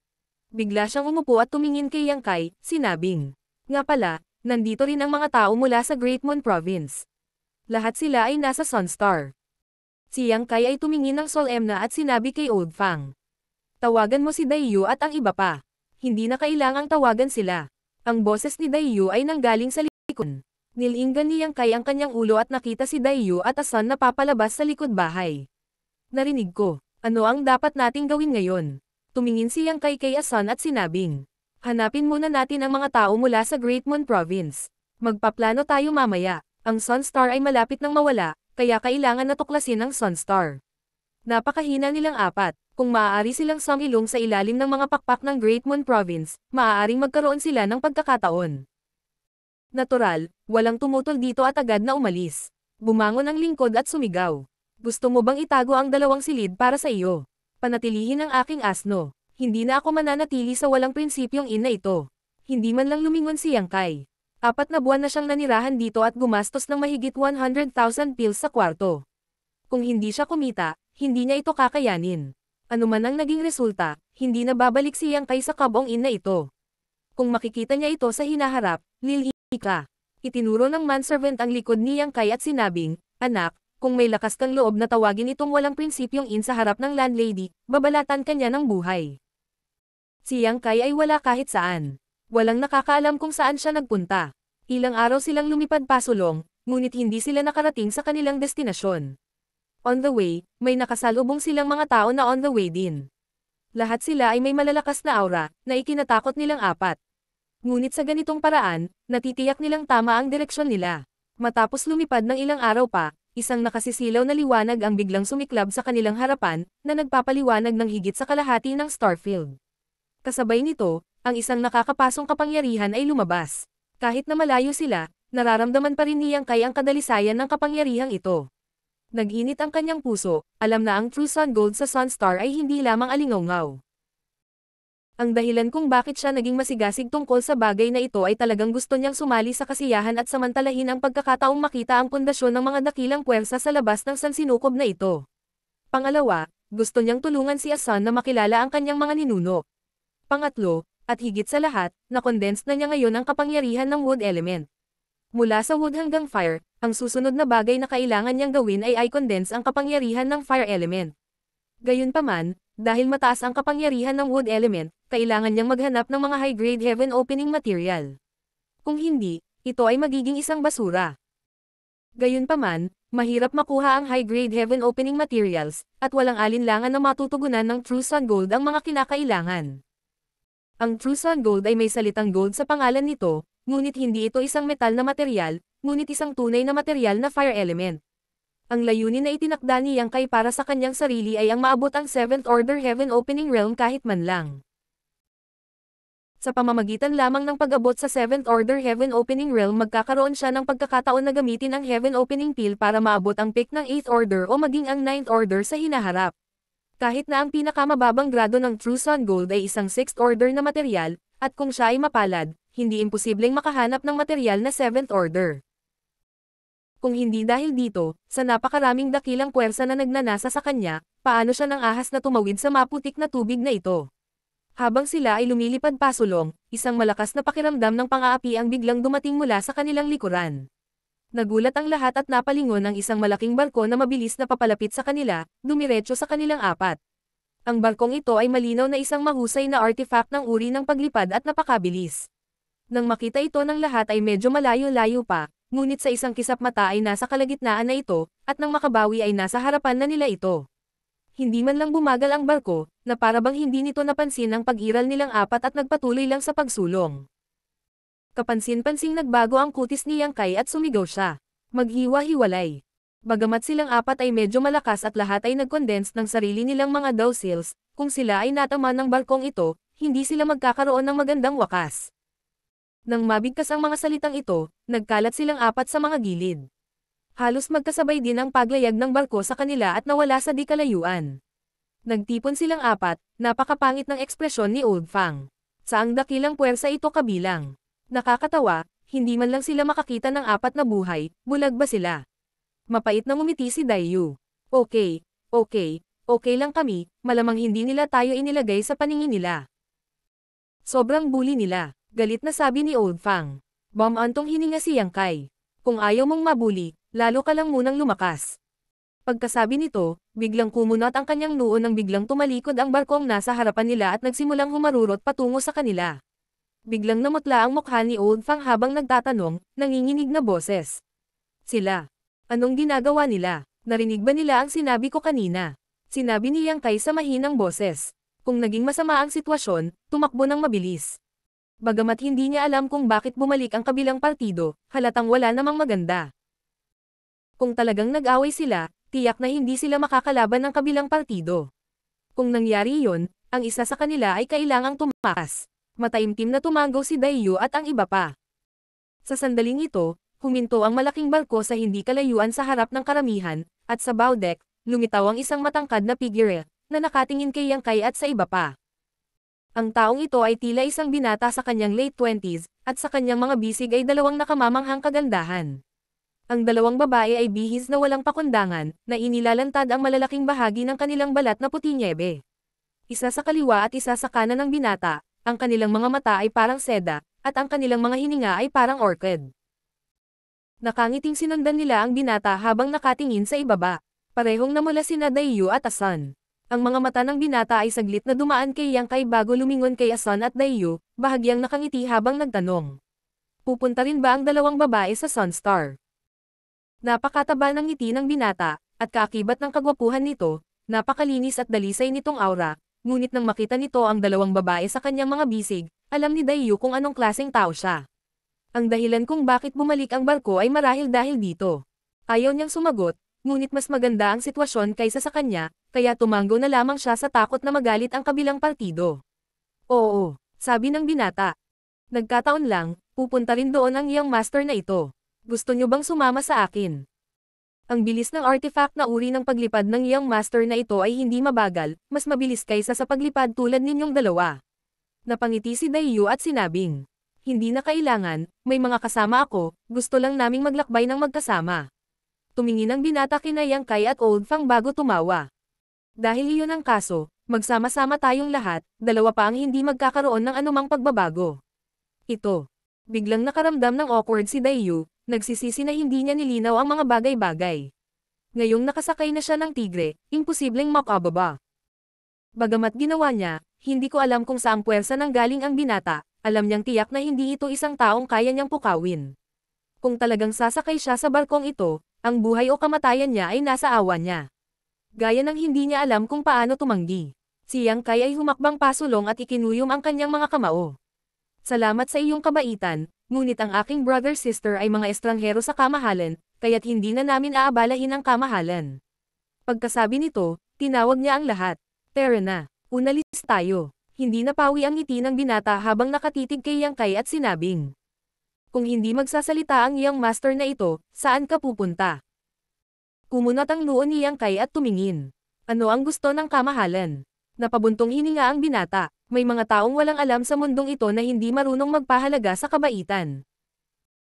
Bigla siyang umupo at tumingin kay Yang Kai, sinabing, "Nga pala, nandito rin ang mga tao mula sa Great Moon Province. Lahat sila ay nasa Sunstar." Si Yang Kai ay tumingin ng solemna at sinabi kay Old Fang, "Tawagan mo si Daiyu at ang iba pa." Hindi na kailangang tawagan sila. Ang boses ni Daiyu ay nanggaling sa likod. Nilinggan ni Yang Kai ang kanyang ulo at nakita si Daiyu at Asan na papalabas sa likod bahay. "Narinig ko. Ano ang dapat nating gawin ngayon?" Tumingin si Yang Kai kay Asan at sinabing, "Hanapin muna natin ang mga tao mula sa Great Moon Province. Magpaplano tayo mamaya. Ang Sunstar ay malapit nang mawala, kaya kailangan natuklasin ang Sunstar." Napakahina nilang apat. Kung maaari silang sumilong sa ilalim ng mga pakpak ng Great Moon Province, maaaring magkaroon sila ng pagkakataon. Natural, walang tumutol dito at agad na umalis. Bumangon ang lingkod at sumigaw. "Gusto mo bang itago ang 2 silid para sa iyo? Panatilihin ang aking asno. Hindi na ako mananatili sa walang prinsipyong ina ito." Hindi man lang lumingon si Yang Kai. 4 na buwan na siyang nanirahan dito at gumastos ng mahigit 100,000 pills sa kwarto. Kung hindi siya kumita, hindi niya ito kakayanin. Ano man ang naging resulta, hindi na babalik si Yang Kai sa kabong ina ito. Kung makikita niya ito sa hinaharap, lilhi ka. Itinuro ng manservant ang likod ni Yang Kai at sinabing, "Anak, Kung may lakas kang loob na tawagin itong walang prinsipyong in sa harap ng landlady, babalatan ka niya ng buhay. Si Yang Kai ay wala kahit saan. Walang nakakaalam kung saan siya nagpunta. Ilang araw silang lumipad pasulong, ngunit hindi sila nakarating sa kanilang destinasyon. On the way, may nakasalubong silang mga tao na on the way din. Lahat sila ay may malalakas na aura, na ikinatakot nilang apat. Ngunit sa ganitong paraan, natitiyak nilang tama ang direksyon nila. Matapos lumipad ng ilang araw pa, isang nakasisilaw na liwanag ang biglang sumiklab sa kanilang harapan, na nagpapaliwanag ng higit sa kalahati ng Starfield. Kasabay nito, ang isang nakakapasong kapangyarihan ay lumabas. Kahit na malayo sila, nararamdaman pa rin ni Yang Kai ang kadalisayan ng kapangyarihang ito. Nag-init ang kanyang puso, alam na ang True Sun Gold sa Sunstar ay hindi lamang alingawngaw. Ang dahilan kung bakit siya naging masigasig tungkol sa bagay na ito ay talagang gusto niyang sumali sa kasiyahan at samantalahin ang pagkakataong makita ang pundasyon ng mga dakilang puwersa sa labas ng sansinukob na ito. Pangalawa, gusto niyang tulungan si Asan na makilala ang kanyang mga ninuno. Pangatlo, at higit sa lahat, na-condense na niya ngayon ang kapangyarihan ng wood element. Mula sa wood hanggang fire, ang susunod na bagay na kailangan niyang gawin ay i-condense ang kapangyarihan ng fire element. Gayunpaman, dahil mataas ang kapangyarihan ng wood element, kailangan niyang maghanap ng mga high-grade heaven opening material. Kung hindi, ito ay magiging isang basura. Gayunpaman, mahirap makuha ang high-grade heaven opening materials, at walang alinlangan na matutugunan ng True Sun Gold ang mga kinakailangan. Ang True Sun Gold ay may salitang gold sa pangalan nito, ngunit hindi ito isang metal na material, ngunit isang tunay na material na fire element. Ang layunin na itinakda ni Yang Kai para sa kanyang sarili ay ang maabot ang 7th Order Heaven Opening Realm kahit man lang. Sa pamamagitan lamang ng pag-abot sa 7th Order Heaven Opening Realm magkakaroon siya ng pagkakataon na gamitin ang Heaven Opening Peel para maabot ang peak ng 8th Order o maging ang 9th Order sa hinaharap. Kahit na ang pinakamababang grado ng True Sun Gold ay isang 6th Order na material, at kung siya ay mapalad, hindi imposibleng makahanap ng material na 7th Order. Kung hindi dahil dito, sa napakaraming dakilang puwersa na nagnanasa sa kanya, paano siya nang ahas na tumawid sa maputik na tubig na ito? Habang sila ay lumilipad pasulong, isang malakas na pakiramdam ng pang-aapi ang biglang dumating mula sa kanilang likuran. Nagulat ang lahat at napalingon ang isang malaking barko na mabilis na papalapit sa kanila, dumiretso sa kanilang apat. Ang barkong ito ay malinaw na isang mahusay na artifact ng uri ng paglipad at napakabilis. Nang makita ito ng lahat ay medyo malayo-layo pa, ngunit sa isang kisap mata ay nasa kalagitnaan na ito, at nang makabawi ay nasa harapan na nila ito. Hindi man lang bumagal ang barko, na parabang hindi nito napansin ang pag-iral nilang apat at nagpatuloy lang sa pagsulong. Kapansin-pansing nagbago ang kutis ni Yang Kai at sumigaw siya. Maghiwa-hiwalay. Bagamat silang apat ay medyo malakas at lahat ay nag-condense ng sarili nilang mga dowsils, kung sila ay natama ng barkong ito, hindi sila magkakaroon ng magandang wakas. Nang mabigkas ang mga salitang ito, nagkalat silang apat sa mga gilid. Halos magkasabay din ang paglayag ng barko sa kanila at nawala sa di kalayuan. Nagtipon silang apat, napakapangit ng ekspresyon ni Old Fang. Saang dakilang puwersa ito kabilang? Nakakatawa, hindi man lang sila makakita ng apat na buhay, bulag ba sila? Mapait na ngumiti si Daiyu. Okay lang kami, malamang hindi nila tayo inilagay sa paningin nila. Sobrang bully nila, galit na sabi ni Old Fang. Antong hininga si Yang Kai. Kung ayaw mong mabuli, lalo ka lang munang lumakas. Pagkasabi nito, biglang kumunot ang kanyang noo nang biglang tumalikod ang barkong nasa harapan nila at nagsimulang humarurot patungo sa kanila. Biglang namutla ang mukha ni Old Fang habang nagtatanong, nanginginig na boses. Sila. Anong ginagawa nila? Narinig ba nila ang sinabi ko kanina? Sinabi ni Yang Kai sa mahinang boses. Kung naging masama ang sitwasyon, tumakbo ng mabilis. Bagamat hindi niya alam kung bakit bumalik ang kabilang partido, halatang wala namang maganda. Kung talagang nag-away sila, tiyak na hindi sila makakalaban ng kabilang partido. Kung nangyari yon, ang isa sa kanila ay kailangang tumakas. Mataimtim na tumanggaw si Daiyu at ang iba pa. Sa sandaling ito, huminto ang malaking barko sa hindi kalayuan sa harap ng karamihan, at sa bow deck, lumitaw ang isang matangkad na figure, na nakatingin kay Yang Kai at sa iba pa. Ang taong ito ay tila isang binata sa kanyang late 20s, at sa kanyang mga bisig ay dalawang nakamamanghang kagandahan. Ang dalawang babae ay bihis na walang pakundangan, na inilalantad ang malalaking bahagi ng kanilang balat na puti nyebe. Isa sa kaliwa at isa sa kanan ng binata, ang kanilang mga mata ay parang seda, at ang kanilang mga hininga ay parang orchid. Nakangiting sinundan nila ang binata habang nakatingin sa ibaba. Parehong namula sina Dayu at Asan. Ang mga mata ng binata ay saglit na dumaan kay Yang Kai bago lumingon kay Asan at Dayu, bahagyang nakangiti habang nagtanong. Pupunta rin ba ang dalawang babae sa Sunstar? Napakataba ng ngiti ng binata, at kaakibat ng kagwapuhan nito, napakalinis at dalisay nitong aura, ngunit nang makita nito ang dalawang babae sa kanyang mga bisig, alam ni Dayu kung anong klaseng tao siya. Ang dahilan kung bakit bumalik ang barko ay marahil dahil dito. Ayaw niyang sumagot, ngunit mas maganda ang sitwasyon kaysa sa kanya, kaya tumanggo na lamang siya sa takot na magalit ang kabilang partido. Oo, sabi ng binata. Nagkataon lang, pupunta rin doon ang iyong master na ito. Gusto niyo bang sumama sa akin? Ang bilis ng artifact na uri ng paglipad ng iyong master na ito ay hindi mabagal, mas mabilis kaysa sa paglipad tulad ninyong dalawa. Napangiti si Dayu at sinabing, hindi na kailangan, may mga kasama ako, gusto lang naming maglakbay ng magkasama. Tumingin ang binata kina Yang Kai at Old Fang bago tumawa. Dahil iyon ang kaso, magsama-sama tayong lahat, dalawa pa ang hindi magkakaroon ng anumang pagbabago. Ito. Biglang nakaramdam ng awkward si Dayu, nagsisisi na hindi niya nilinaw ang mga bagay-bagay. Ngayong nakasakay na siya ng tigre, imposibleng makababa. Bagamat ginawa niya, hindi ko alam kung saang puwersa nang galing ang binata, alam niyang tiyak na hindi ito isang taong kaya niyang pukawin. Kung talagang sasakay siya sa barkong ito, ang buhay o kamatayan niya ay nasa awa niya. Gaya ng hindi niya alam kung paano tumanggi. Si Yang Kai ay humakbang pasulong at ikinuyom ang kanyang mga kamao. Salamat sa iyong kabaitan, ngunit ang aking brother-sister ay mga estranghero sa kamahalan, kaya't hindi na namin aabalahin ang kamahalan. Pagkasabi nito, tinawag niya ang lahat. Tara na, unalis tayo. Hindi napawi ang ngiti ng binata habang nakatitig kay Yang Kai at sinabing, kung hindi magsasalita ang iyong master na ito, saan ka pupunta? Kumunat ang noo ni Yang Kai at tumingin. Ano ang gusto ng kamahalan? Napabuntong hininga ang binata, may mga taong walang alam sa mundong ito na hindi marunong magpahalaga sa kabaitan.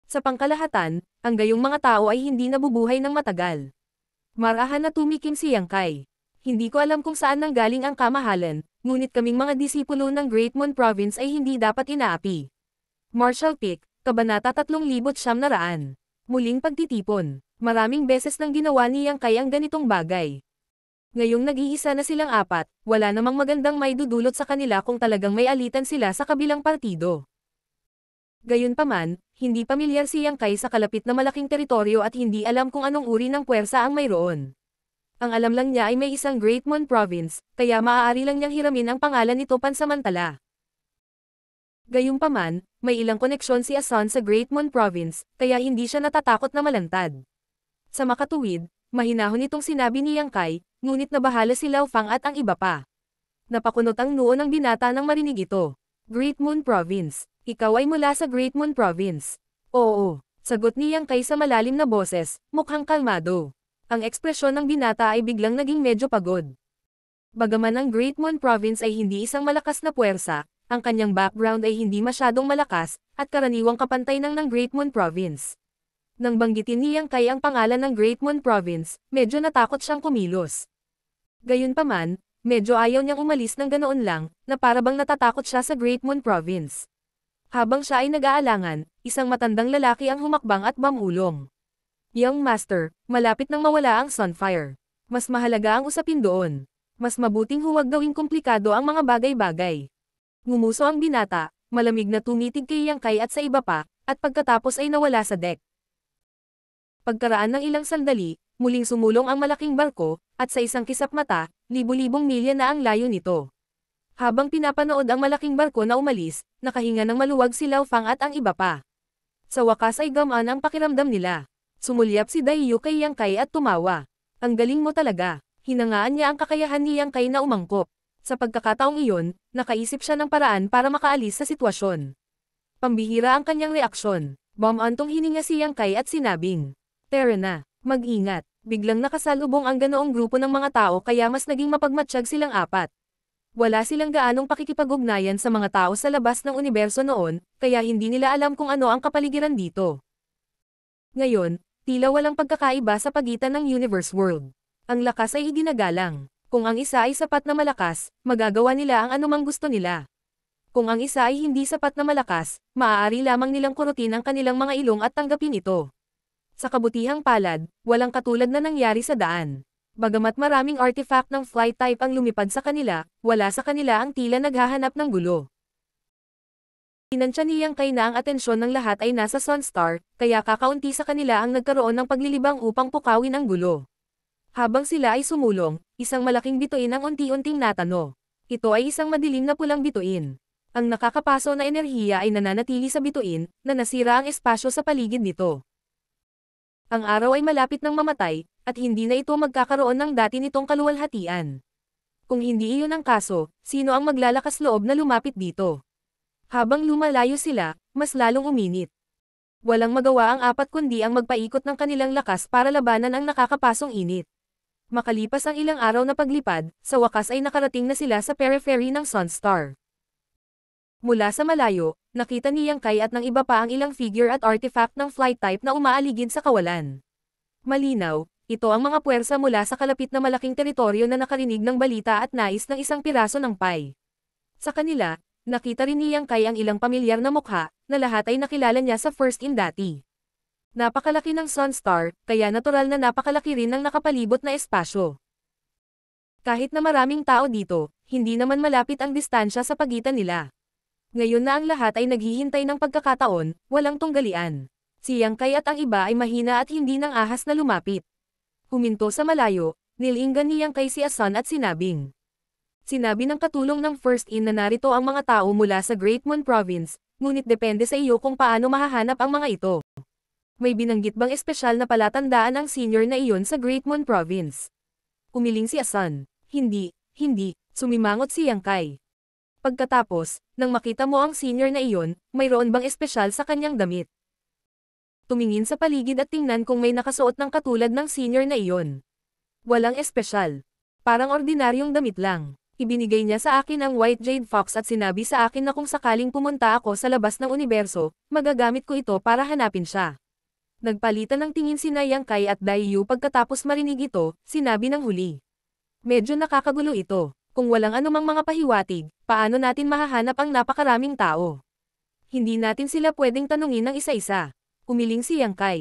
Sa pangkalahatan, ang gayong mga tao ay hindi nabubuhay ng matagal. Marahan na tumikim si Yang Kai. Hindi ko alam kung saan nanggaling ang kamahalan, ngunit kaming mga disipulo ng Great Moon Province ay hindi dapat inaapi. Marshall Pick, Kabanata 3900. Muling pagtitipon. Maraming beses nang ginawa ni Yang Kai ang ganitong bagay. Ngayong nag-iisa na silang apat, wala namang magandang maidudulot sa kanila kung talagang may alitan sila sa kabilang partido. Gayunpaman, hindi pamilyar si Yang Kai sa kalapit na malaking teritoryo at hindi alam kung anong uri ng puwersa ang mayroon. Ang alam lang niya ay may isang Great Moon Province, kaya maaari lang niyang hiramin ang pangalan nito pansamantala. Gayunpaman, may ilang koneksyon si Asan sa Great Moon Province, kaya hindi siya natatakot na malantad. Sa makatuwid, mahinahon itong sinabi ni Yang Kai, ngunit nabahala si Lao Fang at ang iba pa. Napakunot ang noo ng binata nang marinig ito. Great Moon Province. Ikaw ay mula sa Great Moon Province. Oo, sagot ni Yang Kai sa malalim na boses, mukhang kalmado. Ang ekspresyon ng binata ay biglang naging medyo pagod. Bagaman ang Great Moon Province ay hindi isang malakas na puwersa, ang kanyang background ay hindi masyadong malakas, at karaniwang kapantay ng Great Moon Province. Nang banggitin ni Yang Kai ang pangalan ng Great Moon Province, medyo natakot siyang kumilos. Gayunpaman, medyo ayaw niyang umalis ng ganoon lang, na parabang natatakot siya sa Great Moon Province. Habang siya ay nag-aalangan, isang matandang lalaki ang humakbang at bamulong. Young Master, malapit nang mawala ang Sunfire. Mas mahalaga ang usapin doon. Mas mabuting huwag gawing komplikado ang mga bagay-bagay. Ngumuso ang binata, malamig na tumitig kay Yang Kai at sa iba pa, at pagkatapos ay nawala sa deck. Pagkaraan ng ilang sandali, muling sumulong ang malaking barko, at sa isang kisap mata, libu-libong milya na ang layo nito. Habang pinapanood ang malaking barko na umalis, nakahinga ng maluwag si Lao Fang at ang iba pa. Sa wakas ay gamaan ang pakiramdam nila. Sumulyap si Dayu kay Yang Kai at tumawa. Ang galing mo talaga. Hinangaan niya ang kakayahan ni Yang Kai na umangkop. Sa pagkakataong iyon, nakaisip siya ng paraan para makaalis sa sitwasyon. Pambihira ang kanyang reaksyon. Bumantong hininga si Yang Kai at sinabing, tara na, mag-ingat. Biglang nakasalubong ang ganoong grupo ng mga tao kaya mas naging mapagmatsyag silang apat. Wala silang gaanong pakikipag-ugnayan sa mga tao sa labas ng universo noon, kaya hindi nila alam kung ano ang kapaligiran dito. Ngayon, tila walang pagkakaiba sa pagitan ng universe world. Ang lakas ay idinagalang. Kung ang isa ay sapat na malakas, magagawa nila ang anumang gusto nila. Kung ang isa ay hindi sapat na malakas, maaari lamang nilang kurutin ang kanilang mga ilong at tanggapin ito. Sa kabutihang palad, walang katulad na nangyari sa daan. Bagamat maraming artifact ng flight type ang lumipad sa kanila, wala sa kanila ang tila naghahanap ng gulo. Tinansya niyang kay na ang atensyon ng lahat ay nasa Sunstar, kaya kakaunti sa kanila ang nagkaroon ng paglilibang upang pukawin ang gulo. Habang sila ay sumulong, isang malaking bituin ang unti-unting natano. Ito ay isang madilim na pulang bituin. Ang nakakapaso na enerhiya ay nananatili sa bituin, na nasira ang espasyo sa paligid nito. Ang araw ay malapit ng mamatay, at hindi na ito magkakaroon ng dati nitong kaluwalhatian. Kung hindi iyon ang kaso, sino ang maglalakas loob na lumapit dito? Habang lumalayo sila, mas lalong uminit. Walang magawa ang apat kundi ang magpaikot ng kanilang lakas para labanan ang nakakapasong init. Makalipas ang ilang araw na paglipad, sa wakas ay nakarating na sila sa periphery ng Sunstar. Mula sa malayo, nakita ni Yang Kai at ng iba pa ang ilang figure at artifact ng flight type na umaaligid sa kawalan. Malinaw, ito ang mga puwersa mula sa kalapit na malaking teritoryo na nakarinig ng balita at nais ng isang piraso ng pie. Sa kanila, nakita rin ni Yang Kai ang ilang pamilyar na mukha, na lahat ay nakilala niya sa First In dati. Napakalaki ng Sunstar, kaya natural na napakalaki rin ng nakapalibot na espasyo. Kahit na maraming tao dito, hindi naman malapit ang distansya sa pagitan nila. Ngayon na ang lahat ay naghihintay ng pagkakataon, walang tunggalian. Si Yang Kai at ang iba ay mahina at hindi nang ahas na lumapit. Huminto sa malayo, nilinggan ni Yang Kai si Asan at sinabing. Sinabi ng katulong ng First In na narito ang mga tao mula sa Great Moon Province, ngunit depende sa iyo kung paano mahahanap ang mga ito. May binanggit bang espesyal na palatandaan ang senior na iyon sa Great Moon Province? Umiling si Asan. Hindi, sumimangot si Yang Kai. Pagkatapos, nang makita mo ang senior na iyon, mayroon bang espesyal sa kanyang damit? Tumingin sa paligid at tingnan kung may nakasuot ng katulad ng senior na iyon. Walang espesyal. Parang ordinaryong damit lang. Ibinigay niya sa akin ang White Jade Fox at sinabi sa akin na kung sakaling pumunta ako sa labas ng universo, magagamit ko ito para hanapin siya. Nagpalitan ng tingin sina Yang Kai at Daiyu pagkatapos marinig ito, sinabi ng huli. Medyo nakakagulo ito. Kung walang anumang mga pahiwatig, paano natin mahahanap ang napakaraming tao? Hindi natin sila pwedeng tanungin ng isa-isa. Umiling si Yang Kai.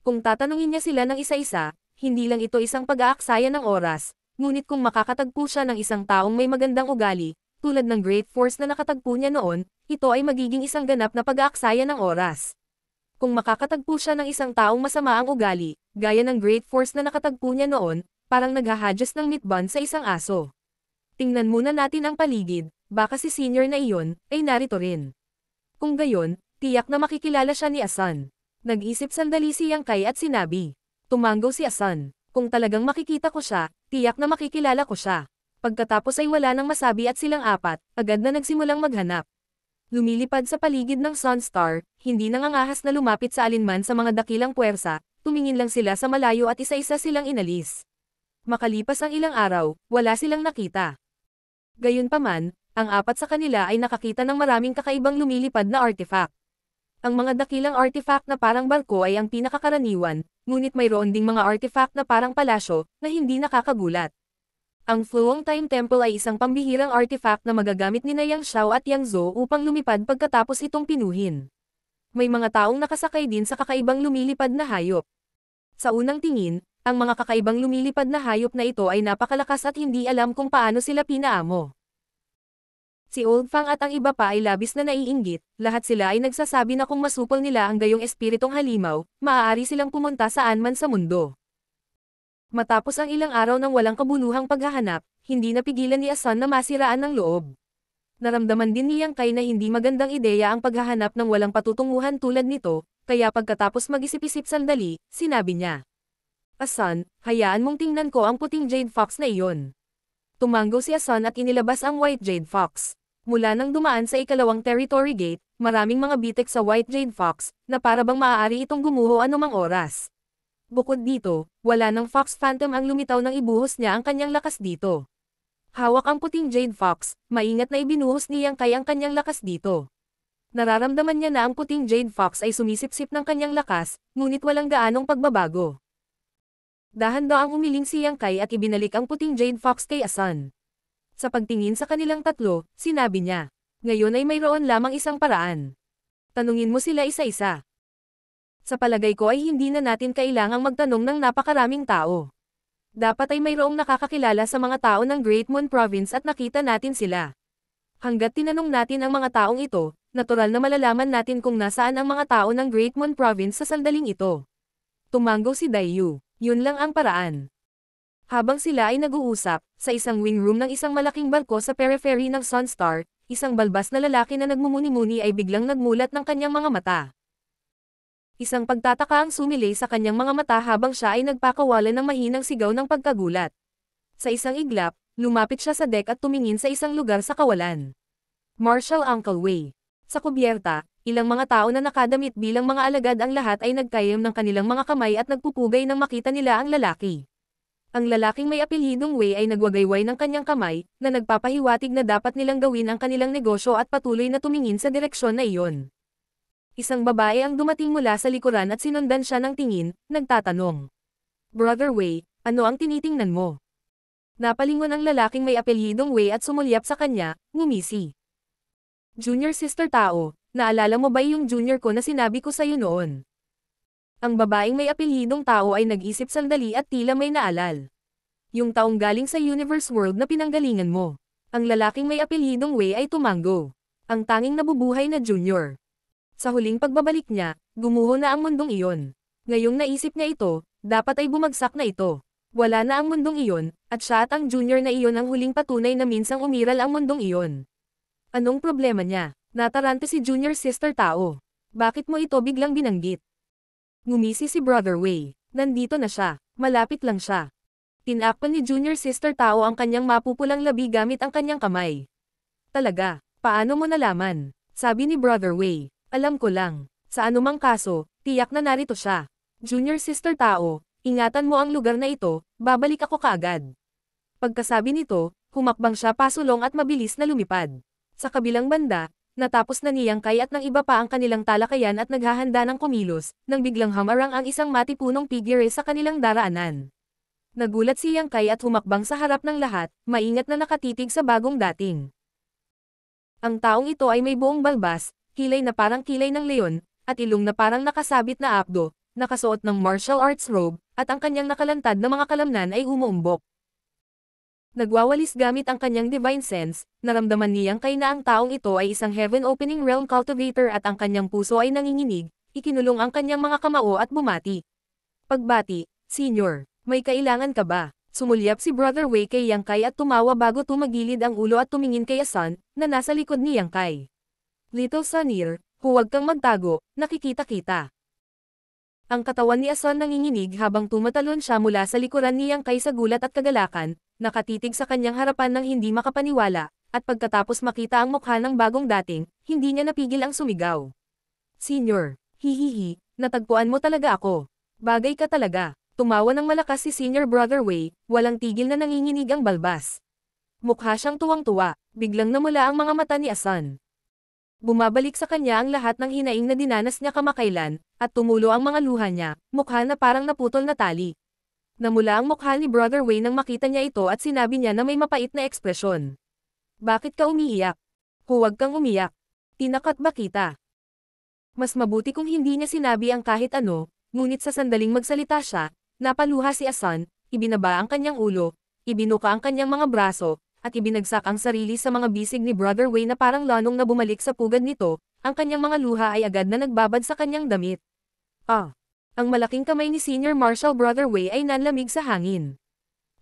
Kung tatanungin niya sila ng isa-isa, hindi lang ito isang pag-aaksaya ng oras, ngunit kung makakatagpo siya ng isang taong may magandang ugali, tulad ng Great Force na nakatagpo niya noon, ito ay magiging isang ganap na pag-aaksaya ng oras. Kung makakatagpo siya ng isang taong masama ang ugali, gaya ng Great Force na nakatagpo niya noon, parang naghahadjust ng meat bun sa isang aso. Tingnan muna natin ang paligid, baka si senior na iyon, ay narito rin. Kung gayon, tiyak na makikilala siya ni Asan. Nag-isip sandali si Yang Kai at sinabi. Tumanggo si Asan. Kung talagang makikita ko siya, tiyak na makikilala ko siya. Pagkatapos ay wala nang masabi at silang apat, agad na nagsimulang maghanap. Lumilipad sa paligid ng Sunstar, hindi nangangahas na lumapit sa alinman sa mga dakilang puwersa, tumingin lang sila sa malayo at isa-isa silang inalis. Makalipas ang ilang araw, wala silang nakita. Gayunpaman, ang apat sa kanila ay nakakita ng maraming kakaibang lumilipad na artifact. Ang mga dakilang artifact na parang barko ay ang pinakakaraniwan, ngunit mayroon ding mga artifact na parang palasyo, na hindi nakakagulat. Ang Flowing Time Temple ay isang pambihirang artifact na magagamit ni Yang Xiao at Yang Zhou upang lumipad pagkatapos itong pinuhin. May mga taong nakasakay din sa kakaibang lumilipad na hayop. Sa unang tingin, ang mga kakaibang lumilipad na hayop na ito ay napakalakas at hindi alam kung paano sila pinaamo. Si Old Fang at ang iba pa ay labis na naiinggit, lahat sila ay nagsasabi na kung masupol nila ang gayong espiritong halimaw, maaari silang pumunta saan man sa mundo. Matapos ang ilang araw ng walang kabuluhang paghahanap, hindi napigilan ni Asan na masiraan ng loob. Naramdaman din ni Yang Kai na hindi magandang ideya ang paghahanap ng walang patutunguhan tulad nito, kaya pagkatapos mag-isip-isip sandali, sinabi niya. Asan, hayaan mong tingnan ko ang puting Jade Fox na iyon. Tumanggo si Asan at inilabas ang White Jade Fox. Mula nang dumaan sa ikalawang territory gate, maraming mga bitek sa White Jade Fox, na para bang maaari itong gumuho anumang oras. Bukod dito, wala ng Fox Phantom ang lumitaw nang ibuhos niya ang kanyang lakas dito. Hawak ang puting Jade Fox, maingat na ibinuhos ni Yang Kai ang kanyang lakas dito. Nararamdaman niya na ang puting Jade Fox ay sumisipsip ng kanyang lakas, ngunit walang gaanong pagbabago. Dahan-daang umiling si Yang Kai at ibinalik ang puting Jade Fox kay Asan. Sa pagtingin sa kanilang tatlo, sinabi niya, ngayon ay mayroon lamang isang paraan. Tanungin mo sila isa-isa. Sa palagay ko ay hindi na natin kailangang magtanong ng napakaraming tao. Dapat ay mayroong nakakakilala sa mga tao ng Great Moon Province at nakita natin sila. Hanggat tinanong natin ang mga taong ito, natural na malalaman natin kung nasaan ang mga tao ng Great Moon Province sa sandaling ito. Tumango si Dayu. Yun lang ang paraan. Habang sila ay nag-uusap, sa isang wing room ng isang malaking barko sa periphery ng Sunstar, isang balbas na lalaki na nagmumuni-muni ay biglang nagmulat ng kanyang mga mata. Isang pagtataka ang sumilay sa kanyang mga mata habang siya ay nagpakawalan ng mahinang sigaw ng pagkagulat. Sa isang iglap, lumapit siya sa deck at tumingin sa isang lugar sa kawalan. Marshal Uncle Wei. Sa kubyerta, ilang mga tao na nakadamit bilang mga alagad ang lahat ay nagkayam ng kanilang mga kamay at nagpupugay nang makita nila ang lalaki. Ang lalaking may apelyidong Wei ay nagwagayway ng kanyang kamay, na nagpapahiwatig na dapat nilang gawin ang kanilang negosyo at patuloy na tumingin sa direksyon na iyon. Isang babae ang dumating mula sa likuran at sinundan siya ng tingin, nagtatanong. Brother Wei, ano ang tinitingnan mo? Napalingon ang lalaking may apelyidong Wei at sumulyap sa kanya, ngumisi. Junior Sister Tao, naalala mo ba yung junior ko na sinabi ko sa'yo noon? Ang babaeng may apelyidong Tao ay nag-isip sandali at tila may naalal. Yung taong galing sa Universe World na pinanggalingan mo. Ang lalaking may apelyidong Wei ay tumango. Ang tanging nabubuhay na junior. Sa huling pagbabalik niya, gumuho na ang mundong iyon. Ngayong naisip niya ito, dapat ay bumagsak na ito. Wala na ang mundong iyon, at siya at ang junior na iyon ang huling patunay na minsang umiral ang mundong iyon. Anong problema niya? Natarante si Junior Sister Tao. Bakit mo ito biglang binanggit? Ngumisi si Brother Wei. Nandito na siya. Malapit lang siya. Tinakpan ni Junior Sister Tao ang kanyang mapupulang labi gamit ang kanyang kamay. Talaga, paano mo nalaman? Sabi ni Brother Wei. Alam ko lang. Sa anumang kaso, tiyak na narito siya. Junior Sister Tao, ingatan mo ang lugar na ito, babalik ako kaagad. Pagkasabi nito, humakbang siya pasulong at mabilis na lumipad. Sa kabilang banda, natapos na ni Yang Kai at ng iba pa ang kanilang talakayan at naghahanda ng kumilos, nang biglang hamarang ang isang matipunong figure sa kanilang daraanan. Nagulat si Yang Kai at humakbang sa harap ng lahat, maingat na nakatitig sa bagong dating. Ang taong ito ay may buong balbas, kilay na parang kilay ng leon, at ilong na parang nakasabit na abdo, nakasuot ng martial arts robe, at ang kanyang nakalantad na mga kalamnan ay umuumbok. Nagwawalis gamit ang kanyang divine sense, naramdaman niyang kay na ang taong ito ay isang heaven-opening realm cultivator at ang kanyang puso ay nanginginig, ikinulong ang kanyang mga kamao at bumati. Pagbati, Senior, may kailangan ka ba? Sumulyap si Brother Wei kay Yang Kai at tumawa bago tumagilid ang ulo at tumingin kay Asan, na nasa likod ni Yang Kai. Little Sunir, huwag kang magtago, nakikita kita. Ang katawan ni Asan nanginginig habang tumatalon siya mula sa likuran ni Yang Kai sa gulat at kagalakan, nakatitig sa kanyang harapan ng hindi makapaniwala, at pagkatapos makita ang mukha ng bagong dating, hindi niya napigil ang sumigaw. Senior, hihihi, natagpuan mo talaga ako. Bagay ka talaga. Tumawa ng malakas si Senior Brother Wei, walang tigil na nanginginig ang balbas. Mukha siyang tuwang-tuwa, biglang namula ang mga mata ni Asan. Bumabalik sa kanya ang lahat ng hinaing na dinanas niya kamakailan, at tumulo ang mga luha niya, mukha na parang naputol na tali. Namula ang mukha ni Brother Wei nang makita niya ito at sinabi niya na may mapait na ekspresyon. Bakit ka umiiyak? Huwag kang umiyak. Tinakat ba kita? Mas mabuti kung hindi niya sinabi ang kahit ano, ngunit sa sandaling magsalita siya, napaluha si Asan, ibinaba ang kanyang ulo, ibinuka ang kanyang mga braso, at ibinagsak ang sarili sa mga bisig ni Brother Wei na parang lanong na bumalik sa pugad nito, ang kanyang mga luha ay agad na nagbabad sa kanyang damit. Ang malaking kamay ni Senior Marshal Brother Wei ay nanlamig sa hangin.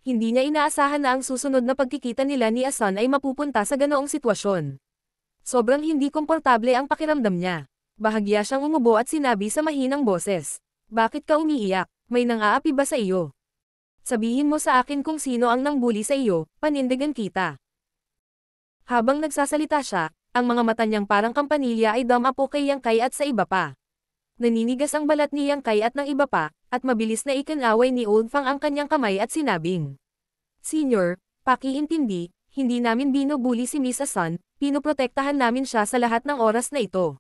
Hindi niya inaasahan na ang susunod na pagkikita nila ni Asan ay mapupunta sa ganoong sitwasyon. Sobrang hindi komportable ang pakiramdam niya. Bahagya siyang umubo at sinabi sa mahinang boses. Bakit ka umiiyak? May nang-aapi ba sa iyo? Sabihin mo sa akin kung sino ang nangbuli sa iyo, panindigan kita. Habang nagsasalita siya, ang mga mata niyang parang kampanilya ay dumapo kay Yang Kai at sa iba pa. Naninigas ang balat ni Yang Kai at ng iba pa, at mabilis na ikinaway ni Old Fang ang kanyang kamay at sinabing. Senior, pakiintindi, hindi namin binubuli si Miss Asan, pinoprotektahan namin siya sa lahat ng oras na ito.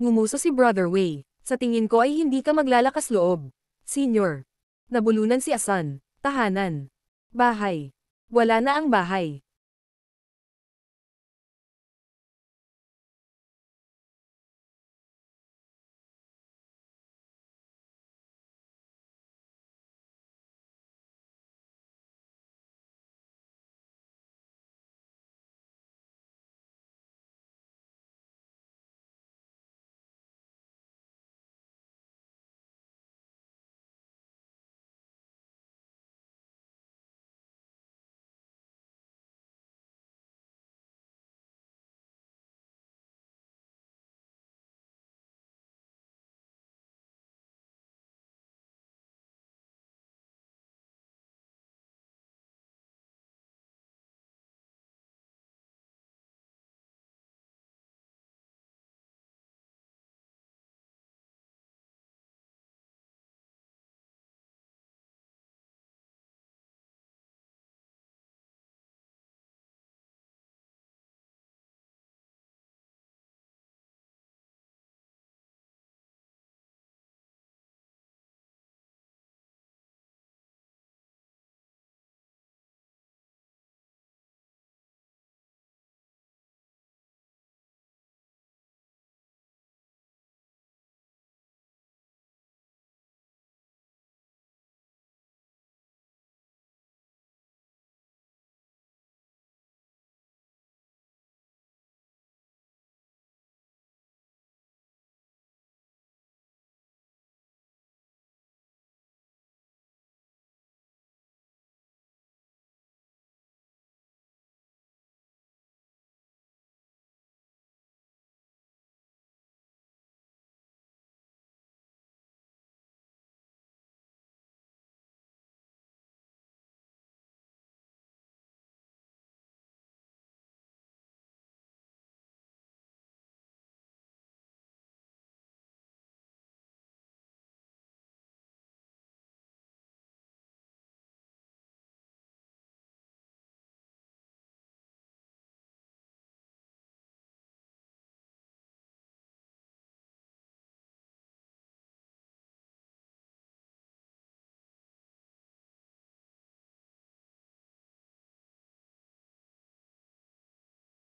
Ngumuso si Brother Wei, sa tingin ko ay hindi ka maglalakas loob. Senior. Nabulunan si Asan. Tahanan. Bahay. Wala na ang bahay.